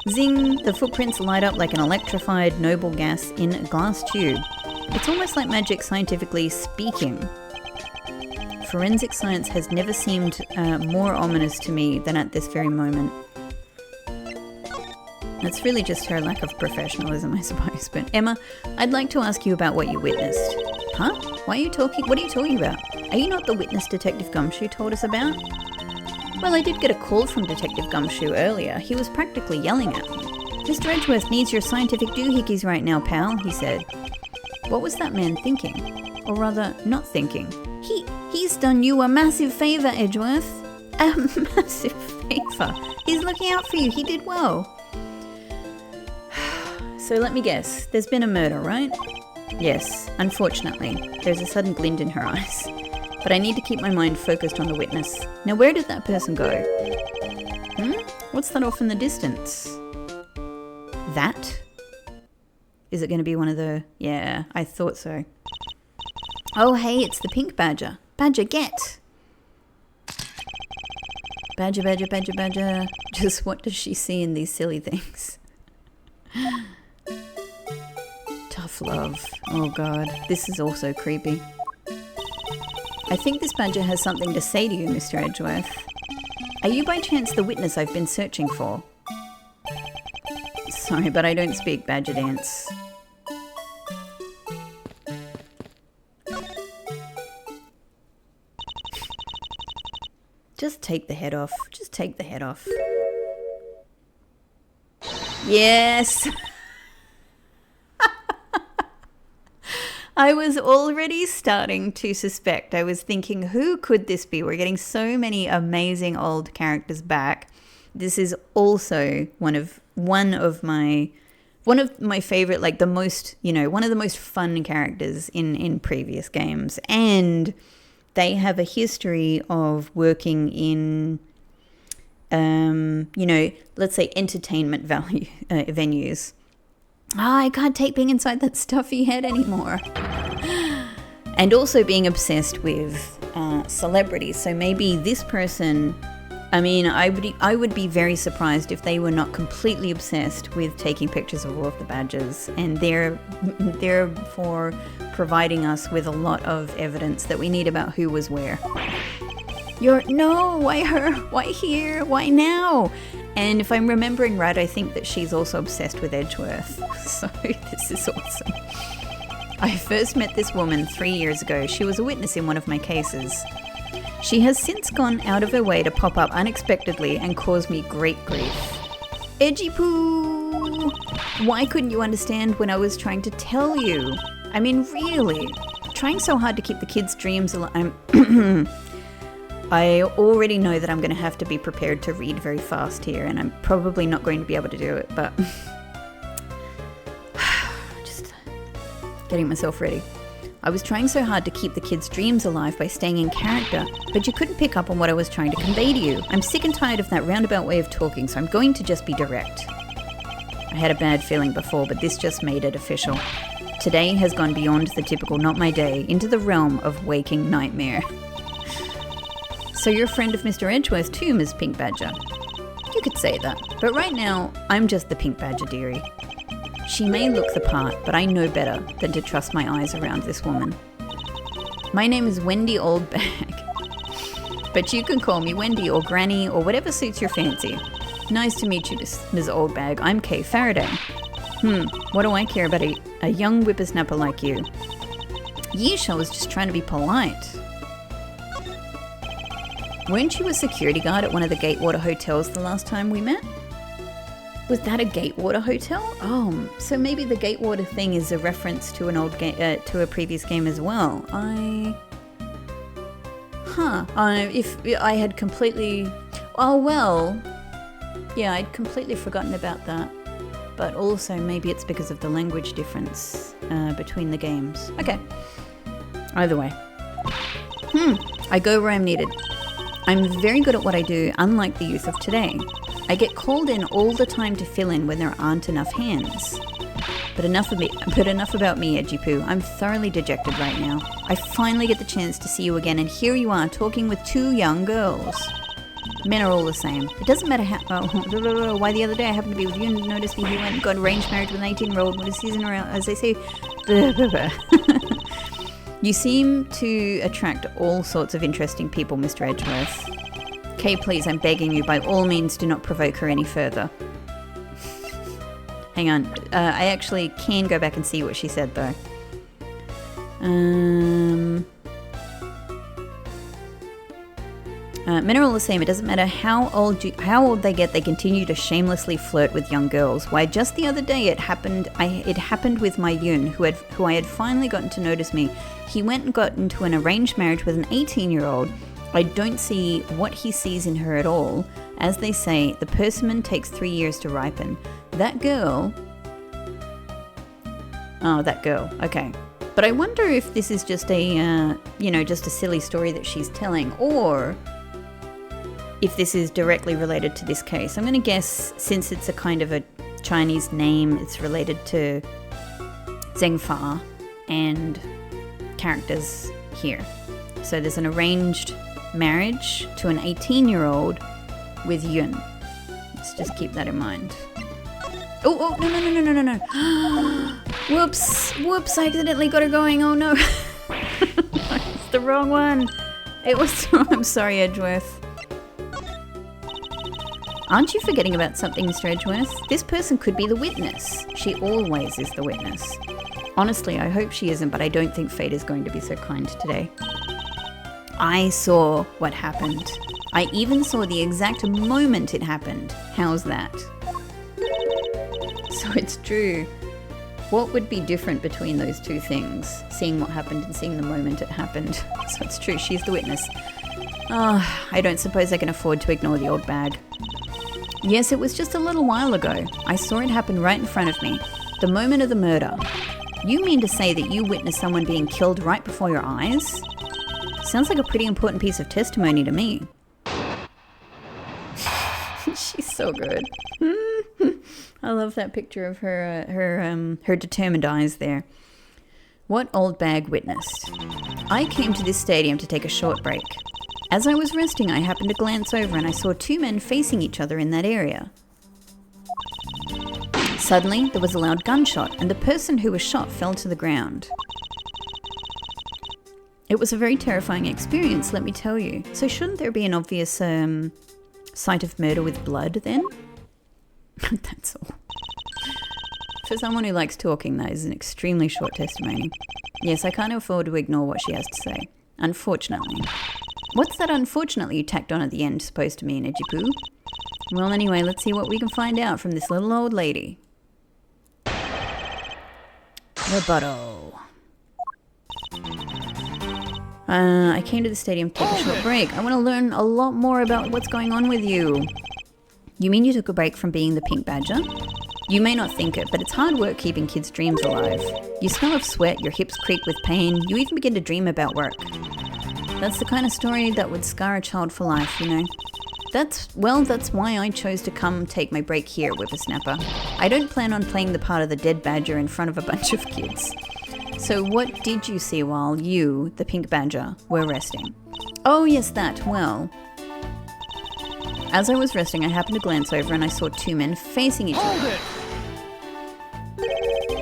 zing, the footprints light up like an electrified noble gas in a glass tube. It's almost like magic, scientifically speaking. Forensic science has never seemed more ominous to me than at this very moment. It's really just her lack of professionalism, I suppose. But Emma, I'd like to ask you about what you witnessed. Huh? Why are you talking? What are you talking about? Are you not the witness Detective Gumshoe told us about? Well, I did get a call from Detective Gumshoe earlier. He was practically yelling at me. Mr. Edgeworth needs your scientific doohickeys right now, pal, he said. What was that man thinking? Or rather, not thinking. He's done you a massive favour, Edgeworth. A massive favour. He's looking out for you. He did well. So let me guess. There's been a murder, right? Yes, unfortunately. There's a sudden glint in her eyes. But I need to keep my mind focused on the witness. Now, where did that person go? What's that off in the distance? That? Is it going to be one of the... Yeah, I thought so. Oh, hey, it's the pink badger. Badger, get! Badger, badger, badger, badger. Just what does she see in these silly things? Tough love. Oh god, this is also creepy. I think this badger has something to say to you, Mr. Edgeworth. Are you by chance the witness I've been searching for? Sorry, but I don't speak badger dance. Just take the head off. Just take the head off. Yes! I was already starting to suspect. I was thinking, who could this be? We're getting so many amazing old characters back. This is also one of my favorite, like the most, one of the most fun characters in previous games. And they have a history of working in, let's say entertainment venues. I can't take being inside that stuffy head anymore. And also being obsessed with celebrities. So maybe this person, I would be very surprised if they were not completely obsessed with taking pictures of all of the badges, and therefore providing us with a lot of evidence that we need about who was where. No, why her? Why here? Why now? And if I'm remembering right, I think that she's also obsessed with Edgeworth. So this is awesome. I first met this woman 3 years ago. She was a witness in one of my cases. She has since gone out of her way to pop up unexpectedly and cause me great grief. Edgy poo! Why couldn't you understand when I was trying to tell you? I mean, really? Trying so hard to keep the kids' dreams alive. I already know that I'm going to have to be prepared to read very fast here, and I'm probably not going to be able to do it, but just getting myself ready. I was trying so hard to keep the kids' dreams alive by staying in character, but you couldn't pick up on what I was trying to convey to you. I'm sick and tired of that roundabout way of talking, so I'm going to just be direct. I had a bad feeling before, but this just made it official. Today has gone beyond the typical not my day into the realm of waking nightmare. So you're a friend of Mr. Edgeworth too, Ms. Pink Badger? You could say that, but right now, I'm just the Pink Badger, dearie. She may look the part, but I know better than to trust my eyes around this woman. My name is Wendy Oldbag, but you can call me Wendy or Granny or whatever suits your fancy. Nice to meet you, Ms. Oldbag. I'm Kay Faraday. What do I care about a young whippersnapper like you? Yeesh, I was just trying to be polite. Weren't you a security guard at one of the Gatewater hotels the last time we met? Was that a Gatewater hotel? Oh, so maybe the Gatewater thing is a reference to an old to a previous game as well. If I had completely... Oh, well... Yeah, I'd completely forgotten about that. But also, maybe it's because of the language difference between the games. Okay. Either way. I go where I'm needed. I'm very good at what I do, unlike the youth of today. I get called in all the time to fill in when there aren't enough hands. But enough about me, Edgy Poo. I'm thoroughly dejected right now. I finally get the chance to see you again, and here you are talking with two young girls. Men are all the same. It doesn't matter why the other day I happened to be with you and noticed that you went and got arranged marriage with an 18-year-old with a season around, as they say. You seem to attract all sorts of interesting people, Mr. Edgeworth. Kay, please, I'm begging you, by all means, do not provoke her any further. Hang on. I actually can go back and see what she said, though. Men are all the same. It doesn't matter how old they get, they continue to shamelessly flirt with young girls. Why, just the other day it happened with my Yun, who I had finally gotten to notice me. He went and got into an arranged marriage with an 18-year-old. I don't see what he sees in her at all. As they say, the persimmon takes 3 years to ripen. That girl... Oh, that girl. Okay. But I wonder if this is just a silly story that she's telling, or if this is directly related to this case. I'm going to guess, since it's a kind of a Chinese name, it's related to Zhengfa and characters here. So there's an arranged marriage to an 18-year-old with Yun. Let's just keep that in mind. Oh, no. Whoops, I accidentally got her going. Oh no. It's the wrong one. I'm sorry, Edgeworth. Aren't you forgetting about something, Mr. Edgeworth? This person could be the witness. She always is the witness. Honestly, I hope she isn't, but I don't think fate is going to be so kind today. I saw what happened. I even saw the exact moment it happened. How's that? So it's true. What would be different between those two things? Seeing what happened and seeing the moment it happened. So it's true, she's the witness. Oh, I don't suppose I can afford to ignore the old bag. Yes, it was just a little while ago. I saw it happen right in front of me. The moment of the murder. You mean to say that you witnessed someone being killed right before your eyes? Sounds like a pretty important piece of testimony to me. She's so good. I love that picture of her determined eyes there. What old bag witnessed? I came to this stadium to take a short break. As I was resting, I happened to glance over and I saw two men facing each other in that area. Suddenly, there was a loud gunshot and the person who was shot fell to the ground. It was a very terrifying experience, let me tell you. So shouldn't there be an obvious sight of murder with blood then? That's all. For someone who likes talking, that is an extremely short testimony. Yes, I can't afford to ignore what she has to say. Unfortunately. What's that unfortunately you tacked on at the end supposed to mean, Edgepoo? Well, anyway, let's see what we can find out from this little old lady. Rebuttal. I came to the stadium to take a short break. I want to learn a lot more about what's going on with you. You mean you took a break from being the pink badger? You may not think it, but it's hard work keeping kids' dreams alive. You smell of sweat, your hips creak with pain, you even begin to dream about work. That's the kind of story that would scar a child for life, you know. That's why I chose to come take my break here, Whippersnapper. I don't plan on playing the part of the dead badger in front of a bunch of kids. So what did you see while you, the pink badger, were resting? Oh yes, that, well... As I was resting, I happened to glance over and I saw two men facing each other.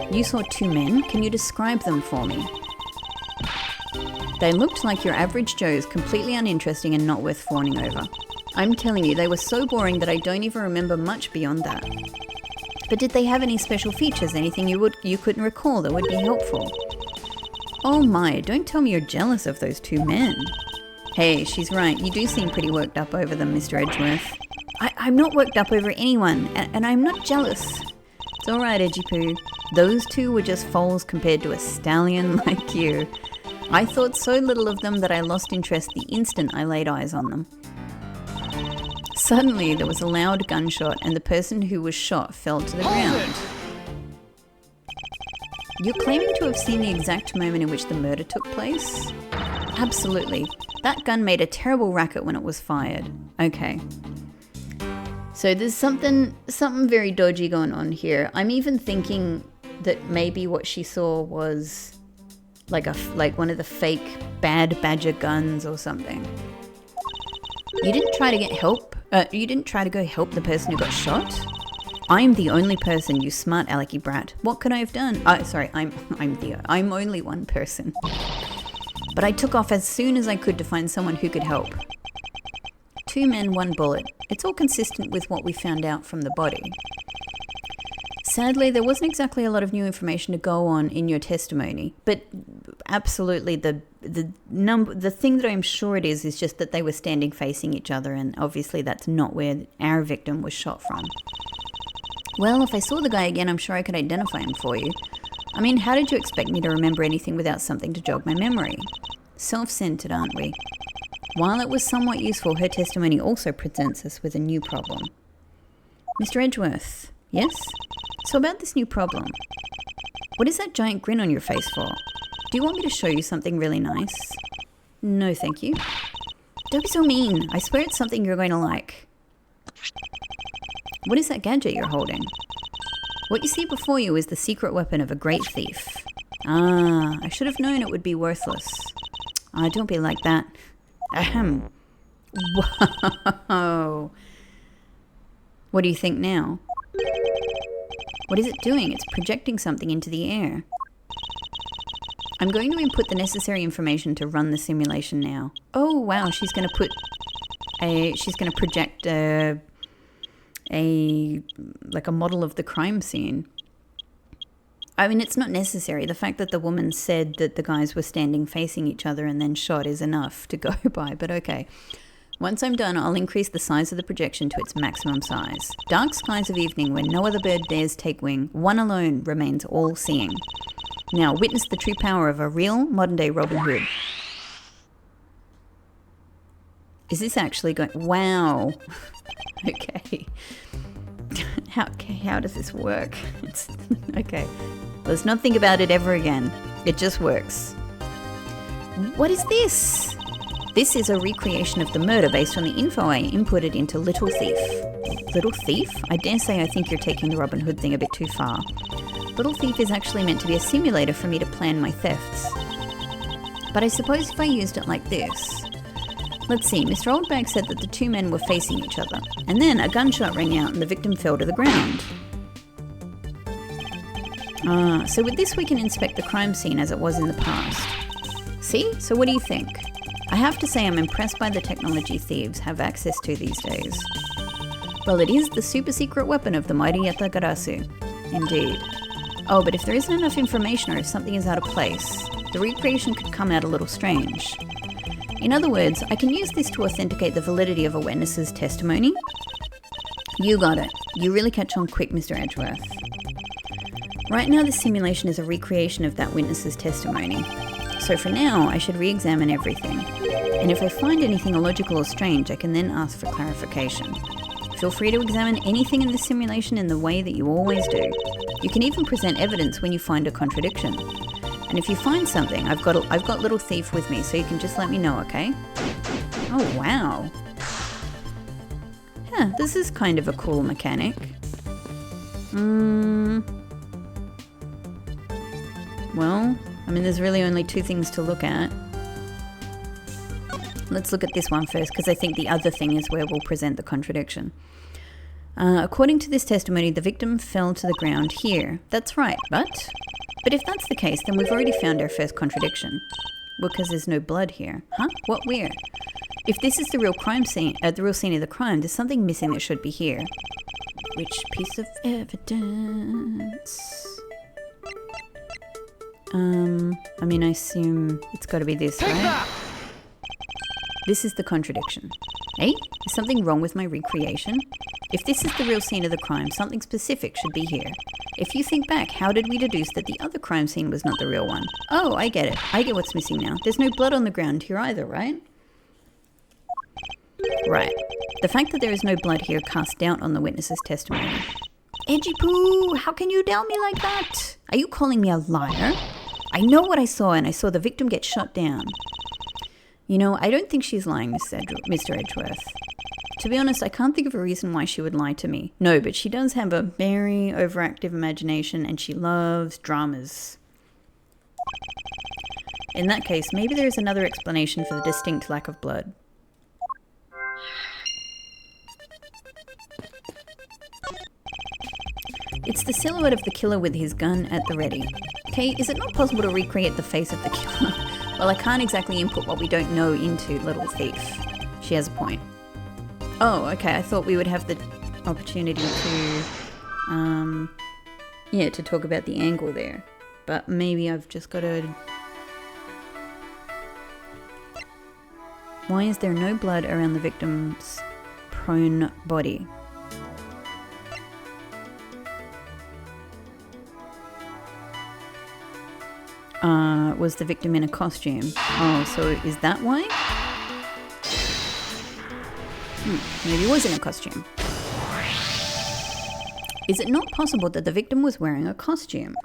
You saw two men? Can you describe them for me? They looked like your average Joes, completely uninteresting and not worth fawning over. I'm telling you, they were so boring that I don't even remember much beyond that. But did they have any special features, anything you couldn't recall that would be helpful? Oh my, don't tell me you're jealous of those two men. Hey, she's right, you do seem pretty worked up over them, Mr. Edgeworth. I'm not worked up over anyone, and I'm not jealous. It's alright, Edgepoo. Those two were just foals compared to a stallion like you. I thought so little of them that I lost interest the instant I laid eyes on them. Suddenly, there was a loud gunshot and the person who was shot fell to the ground. You're claiming to have seen the exact moment in which the murder took place? Absolutely. That gun made a terrible racket when it was fired. Okay. So there's something very dodgy going on here. I'm even thinking that maybe what she saw was like one of the fake bad badger guns or something. You didn't try to get help? You didn't try to go help the person who got shot? I'm the only person, you smart alecky brat. What could I have done? I'm only one person. But I took off as soon as I could to find someone who could help. 2 men, 1 bullet. It's all consistent with what we found out from the body. Sadly, there wasn't exactly a lot of new information to go on in your testimony, but absolutely the thing that I'm sure it is just that they were standing facing each other, and obviously that's not where our victim was shot from. Well, if I saw the guy again, I'm sure I could identify him for you. I mean, how did you expect me to remember anything without something to jog my memory? Self-centered, aren't we? While it was somewhat useful, her testimony also presents us with a new problem. Mr. Edgeworth, yes? So about this new problem, what is that giant grin on your face for? Do you want me to show you something really nice? No, thank you. Don't be so mean. I swear it's something you're going to like. What is that gadget you're holding? What you see before you is the secret weapon of a great thief. Ah, I should have known it would be worthless. Ah, don't be like that. Ahem. Whoa. What do you think now? What is it doing? It's projecting something into the air. I'm going to input the necessary information to run the simulation now. Oh wow, she's going to project a model of the crime scene. I mean, it's not necessary. The fact that the woman said that the guys were standing facing each other and then shot is enough to go by, but okay. Once I'm done, I'll increase the size of the projection to its maximum size. Dark skies of evening, when no other bird dares take wing, one alone remains all-seeing. Now, witness the true power of a real, modern-day Robin Hood. Is this actually going... Wow. Okay. How does this work? Okay. Let's not think about it ever again. It just works. What is this? This is a recreation of the murder based on the info I inputted into Little Thief. Little Thief? I dare say I think you're taking the Robin Hood thing a bit too far. Little Thief is actually meant to be a simulator for me to plan my thefts. But I suppose if I used it like this... Let's see, Mr. Oldbag said that the two men were facing each other, and then a gunshot rang out and the victim fell to the ground. So with this we can inspect the crime scene as it was in the past. See? So what do you think? I have to say I'm impressed by the technology thieves have access to these days. Well, it is the super secret weapon of the mighty Yatagarasu. Indeed. Oh, but if there isn't enough information or if something is out of place, the recreation could come out a little strange. In other words, I can use this to authenticate the validity of a witness's testimony. You got it. You really catch on quick, Mr. Edgeworth. Right now, this simulation is a recreation of that witness's testimony. So for now, I should re-examine everything. And if I find anything illogical or strange, I can then ask for clarification. Feel free to examine anything in the simulation in the way that you always do. You can even present evidence when you find a contradiction. And if you find something, I've got Little Thief with me, so you can just let me know, okay? Oh, wow. Yeah, this is kind of a cool mechanic. Well, I mean, there's really only two things to look at. Let's look at this one first, because I think the other thing is where we'll present the contradiction. According to this testimony, the victim fell to the ground here. That's right, but if that's the case, then we've already found our first contradiction. Well, because there's no blood here. Huh? What weird? If this is the real crime scene, the real scene of the crime, there's something missing that should be here. Which piece of evidence? I mean, I assume it's got to be this, right? This is the contradiction. Hey, is something wrong with my recreation? If this is the real scene of the crime, something specific should be here. If you think back, how did we deduce that the other crime scene was not the real one? Oh, I get it. I get what's missing now. There's no blood on the ground here either, right? Right. The fact that there is no blood here casts doubt on the witness's testimony. Edgy Poo, how can you doubt me like that? Are you calling me a liar? I know what I saw, and I saw the victim get shot down. You know, I don't think she's lying, Mr. Edgeworth. To be honest, I can't think of a reason why she would lie to me. No, but she does have a very overactive imagination, and she loves dramas. In that case, maybe there is another explanation for the distinct lack of blood. It's the silhouette of the killer with his gun at the ready. Okay, is it not possible to recreate the face of the killer? Well, I can't exactly input what we don't know into Little Thief. She has a point. Oh, okay, I thought we would have the opportunity to talk about the angle there. But maybe I've just got to... Why is there no blood around the victim's prone body? Was the victim in a costume? Oh, so is that why? Maybe he was in a costume. Is it not possible that the victim was wearing a costume?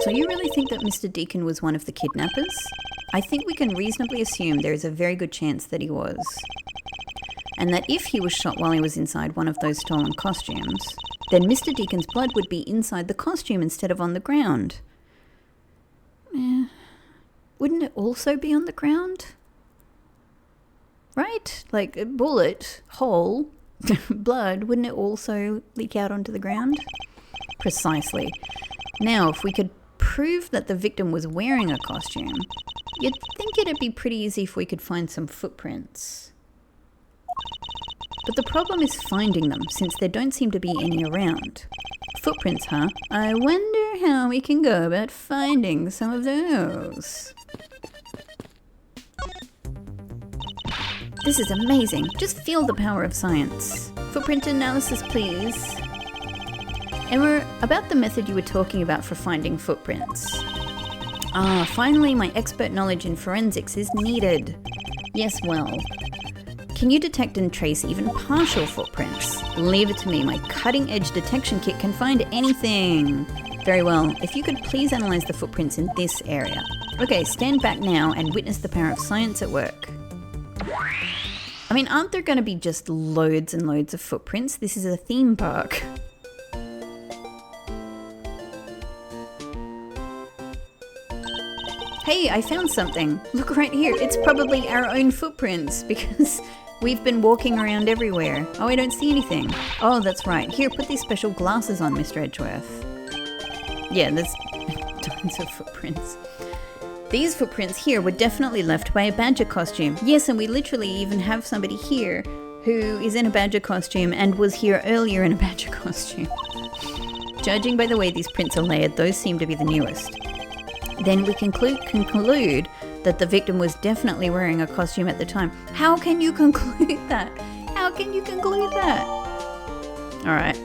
So you really think that Mr. Deacon was one of the kidnappers? I think we can reasonably assume there is a very good chance that he was. And that if he was shot while he was inside one of those stolen costumes, then Mr. Deacon's blood would be inside the costume instead of on the ground. Wouldn't it also be on the ground? Right? Like a bullet hole, blood, wouldn't it also leak out onto the ground? Precisely. Now, if we could prove that the victim was wearing a costume, you'd think it'd be pretty easy if we could find some footprints. But the problem is finding them, since there don't seem to be any around. Footprints, huh? I wonder how we can go about finding some of those. This is amazing. Just feel the power of science. Footprint analysis, please. Emma, about the method you were talking about for finding footprints. Finally, my expert knowledge in forensics is needed. Yes, well, Can you detect and trace even partial footprints? Leave it to me. My cutting-edge detection kit can find anything. Very well. If you could please analyze the footprints in this area. Okay, stand back now and witness the power of science at work. I mean, aren't there going to be just loads and loads of footprints? This is a theme park. Hey, I found something. Look right here. It's probably our own footprints because we've been walking around everywhere. Oh, I don't see anything. Oh, that's right. Here, put these special glasses on, Mr. Edgeworth. Yeah, there's tons of footprints. These footprints here were definitely left by a badger costume. Yes, and we literally even have somebody here who is in a badger costume and was here earlier in a badger costume. Judging by the way these prints are layered, those seem to be the newest. Then we conclude that the victim was definitely wearing a costume at the time. How can you conclude that? How can you conclude that? All right.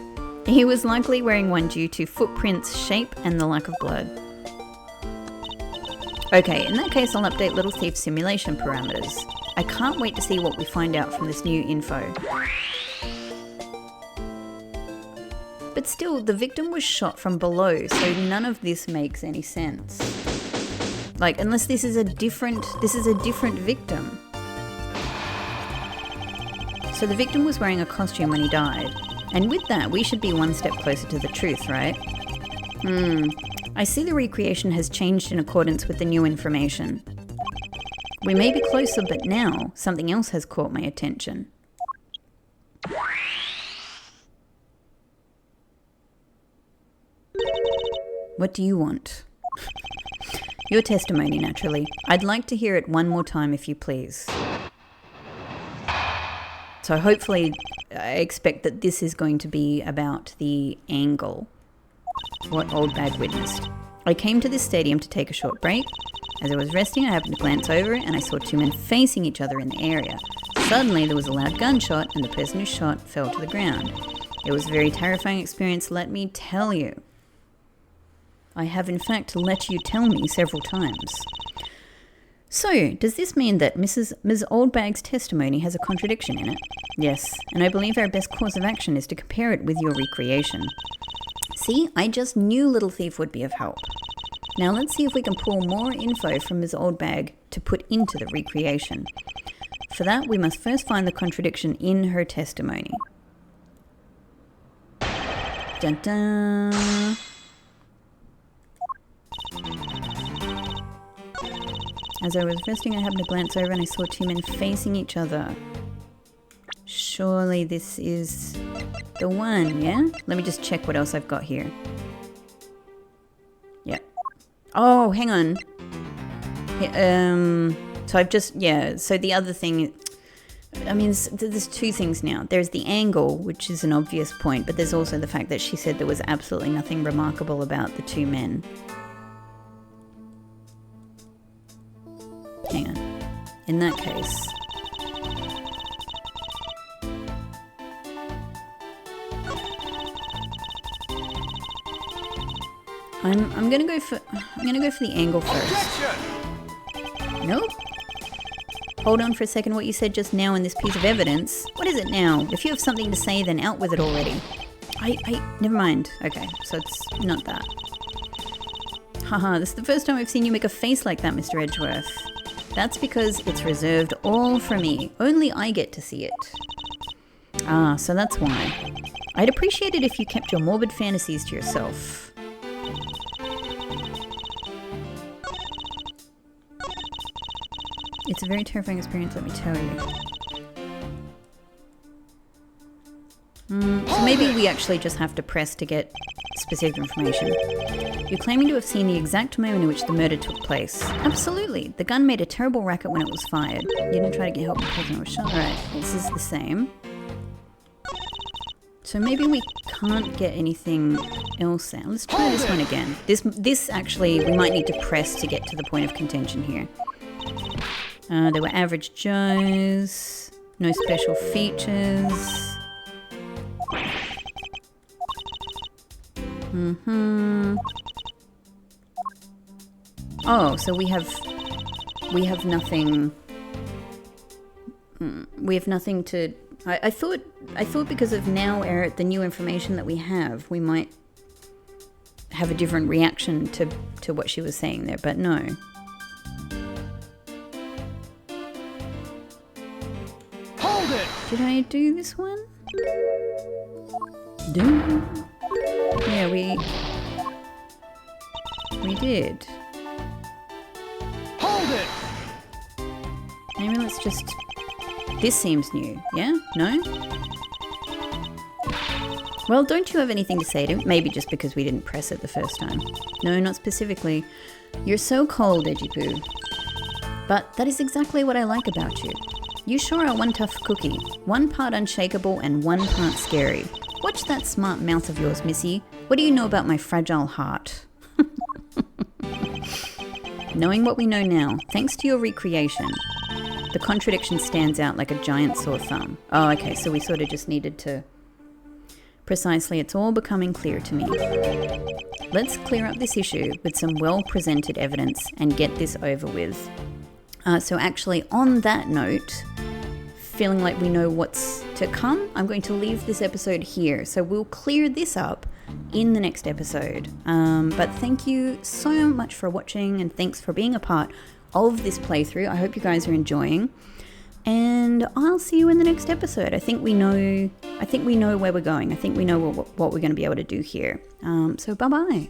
He was likely wearing one due to footprints, shape, and the lack of blood. Okay, in that case, I'll update Little Thief's simulation parameters. I can't wait to see what we find out from this new info. But still, the victim was shot from below, so none of this makes any sense. Like, unless this is a different victim. So the victim was wearing a costume when he died. And with that, we should be one step closer to the truth, right? I see the recreation has changed in accordance with the new information. We may be closer, but now something else has caught my attention. What do you want? Your testimony, naturally. I'd like to hear it one more time, if you please. So hopefully, I expect that this is going to be about the angle. What Old Bag witnessed. I came to this stadium to take a short break. As I was resting, I happened to glance over it and I saw two men facing each other in the area. Suddenly, there was a loud gunshot and the person who shot fell to the ground. It was a very terrifying experience, let me tell you. I have in fact let you tell me several times. So, does this mean that Ms. Oldbag's testimony has a contradiction in it? Yes, and I believe our best course of action is to compare it with your recreation. See, I just knew Little Thief would be of help. Now let's see if we can pull more info from Ms. Oldbag to put into the recreation. For that, we must first find the contradiction in her testimony. Dun dun! As I was resting, I happened to glance over and I saw two men facing each other. Surely this is the one, yeah? Let me just check what else I've got here. Yeah. Oh, hang on. So I've just, yeah, so the other thing, I mean, there's two things now. There's the angle, which is an obvious point, but there's also the fact that she said there was absolutely nothing remarkable about the two men. Hang on. In that case, I'm gonna go for the angle first. Nope. Hold on for a second. What you said just now in this piece of evidence. What is it now? If you have something to say, then out with it already. Never mind. Okay, so it's not that. Haha, this is the first time I've seen you make a face like that, Mr. Edgeworth. That's because it's reserved all for me. Only I get to see it. Ah, so that's why. I'd appreciate it if you kept your morbid fantasies to yourself. It's a very terrifying experience, let me tell you. So maybe we actually just have to press to get specific information. You're claiming to have seen the exact moment in which the murder took place. Absolutely. The gun made a terrible racket when it was fired. You didn't try to get help when the person was shot. Alright, this is the same. So maybe we can't get anything else out. Let's try this one again. This actually, we might need to press to get to the point of contention here. There were average Joes. No special features. Oh, so we have nothing. we have nothing to... I thought because of now, Eric, the new information that we have, we might have a different reaction to what she was saying there, but no. Hold it! Did I do this one? Yeah, we did. Hold it! Maybe let's just... This seems new, yeah? No? Well, don't you have anything to say to it? Maybe just because we didn't press it the first time. No, not specifically. You're so cold, Edgipoo. But that is exactly what I like about you. You sure are one tough cookie. One part unshakable and one part scary. Watch that smart mouth of yours, Missy. What do you know about my fragile heart? Knowing what we know now, thanks to your recreation, the contradiction stands out like a giant sore thumb. Oh, okay, so we sort of just needed to... Precisely, it's all becoming clear to me. Let's clear up this issue with some well-presented evidence and get this over with. So actually, on that note, feeling like we know what's to come, I'm going to leave this episode here. So we'll clear this up in the next episode. But thank you so much for watching, and thanks for being a part of this playthrough. I hope you guys are enjoying, and I'll see you in the next episode. I think we know where we're going. I think we know what we're going to be able to do here. So bye-bye.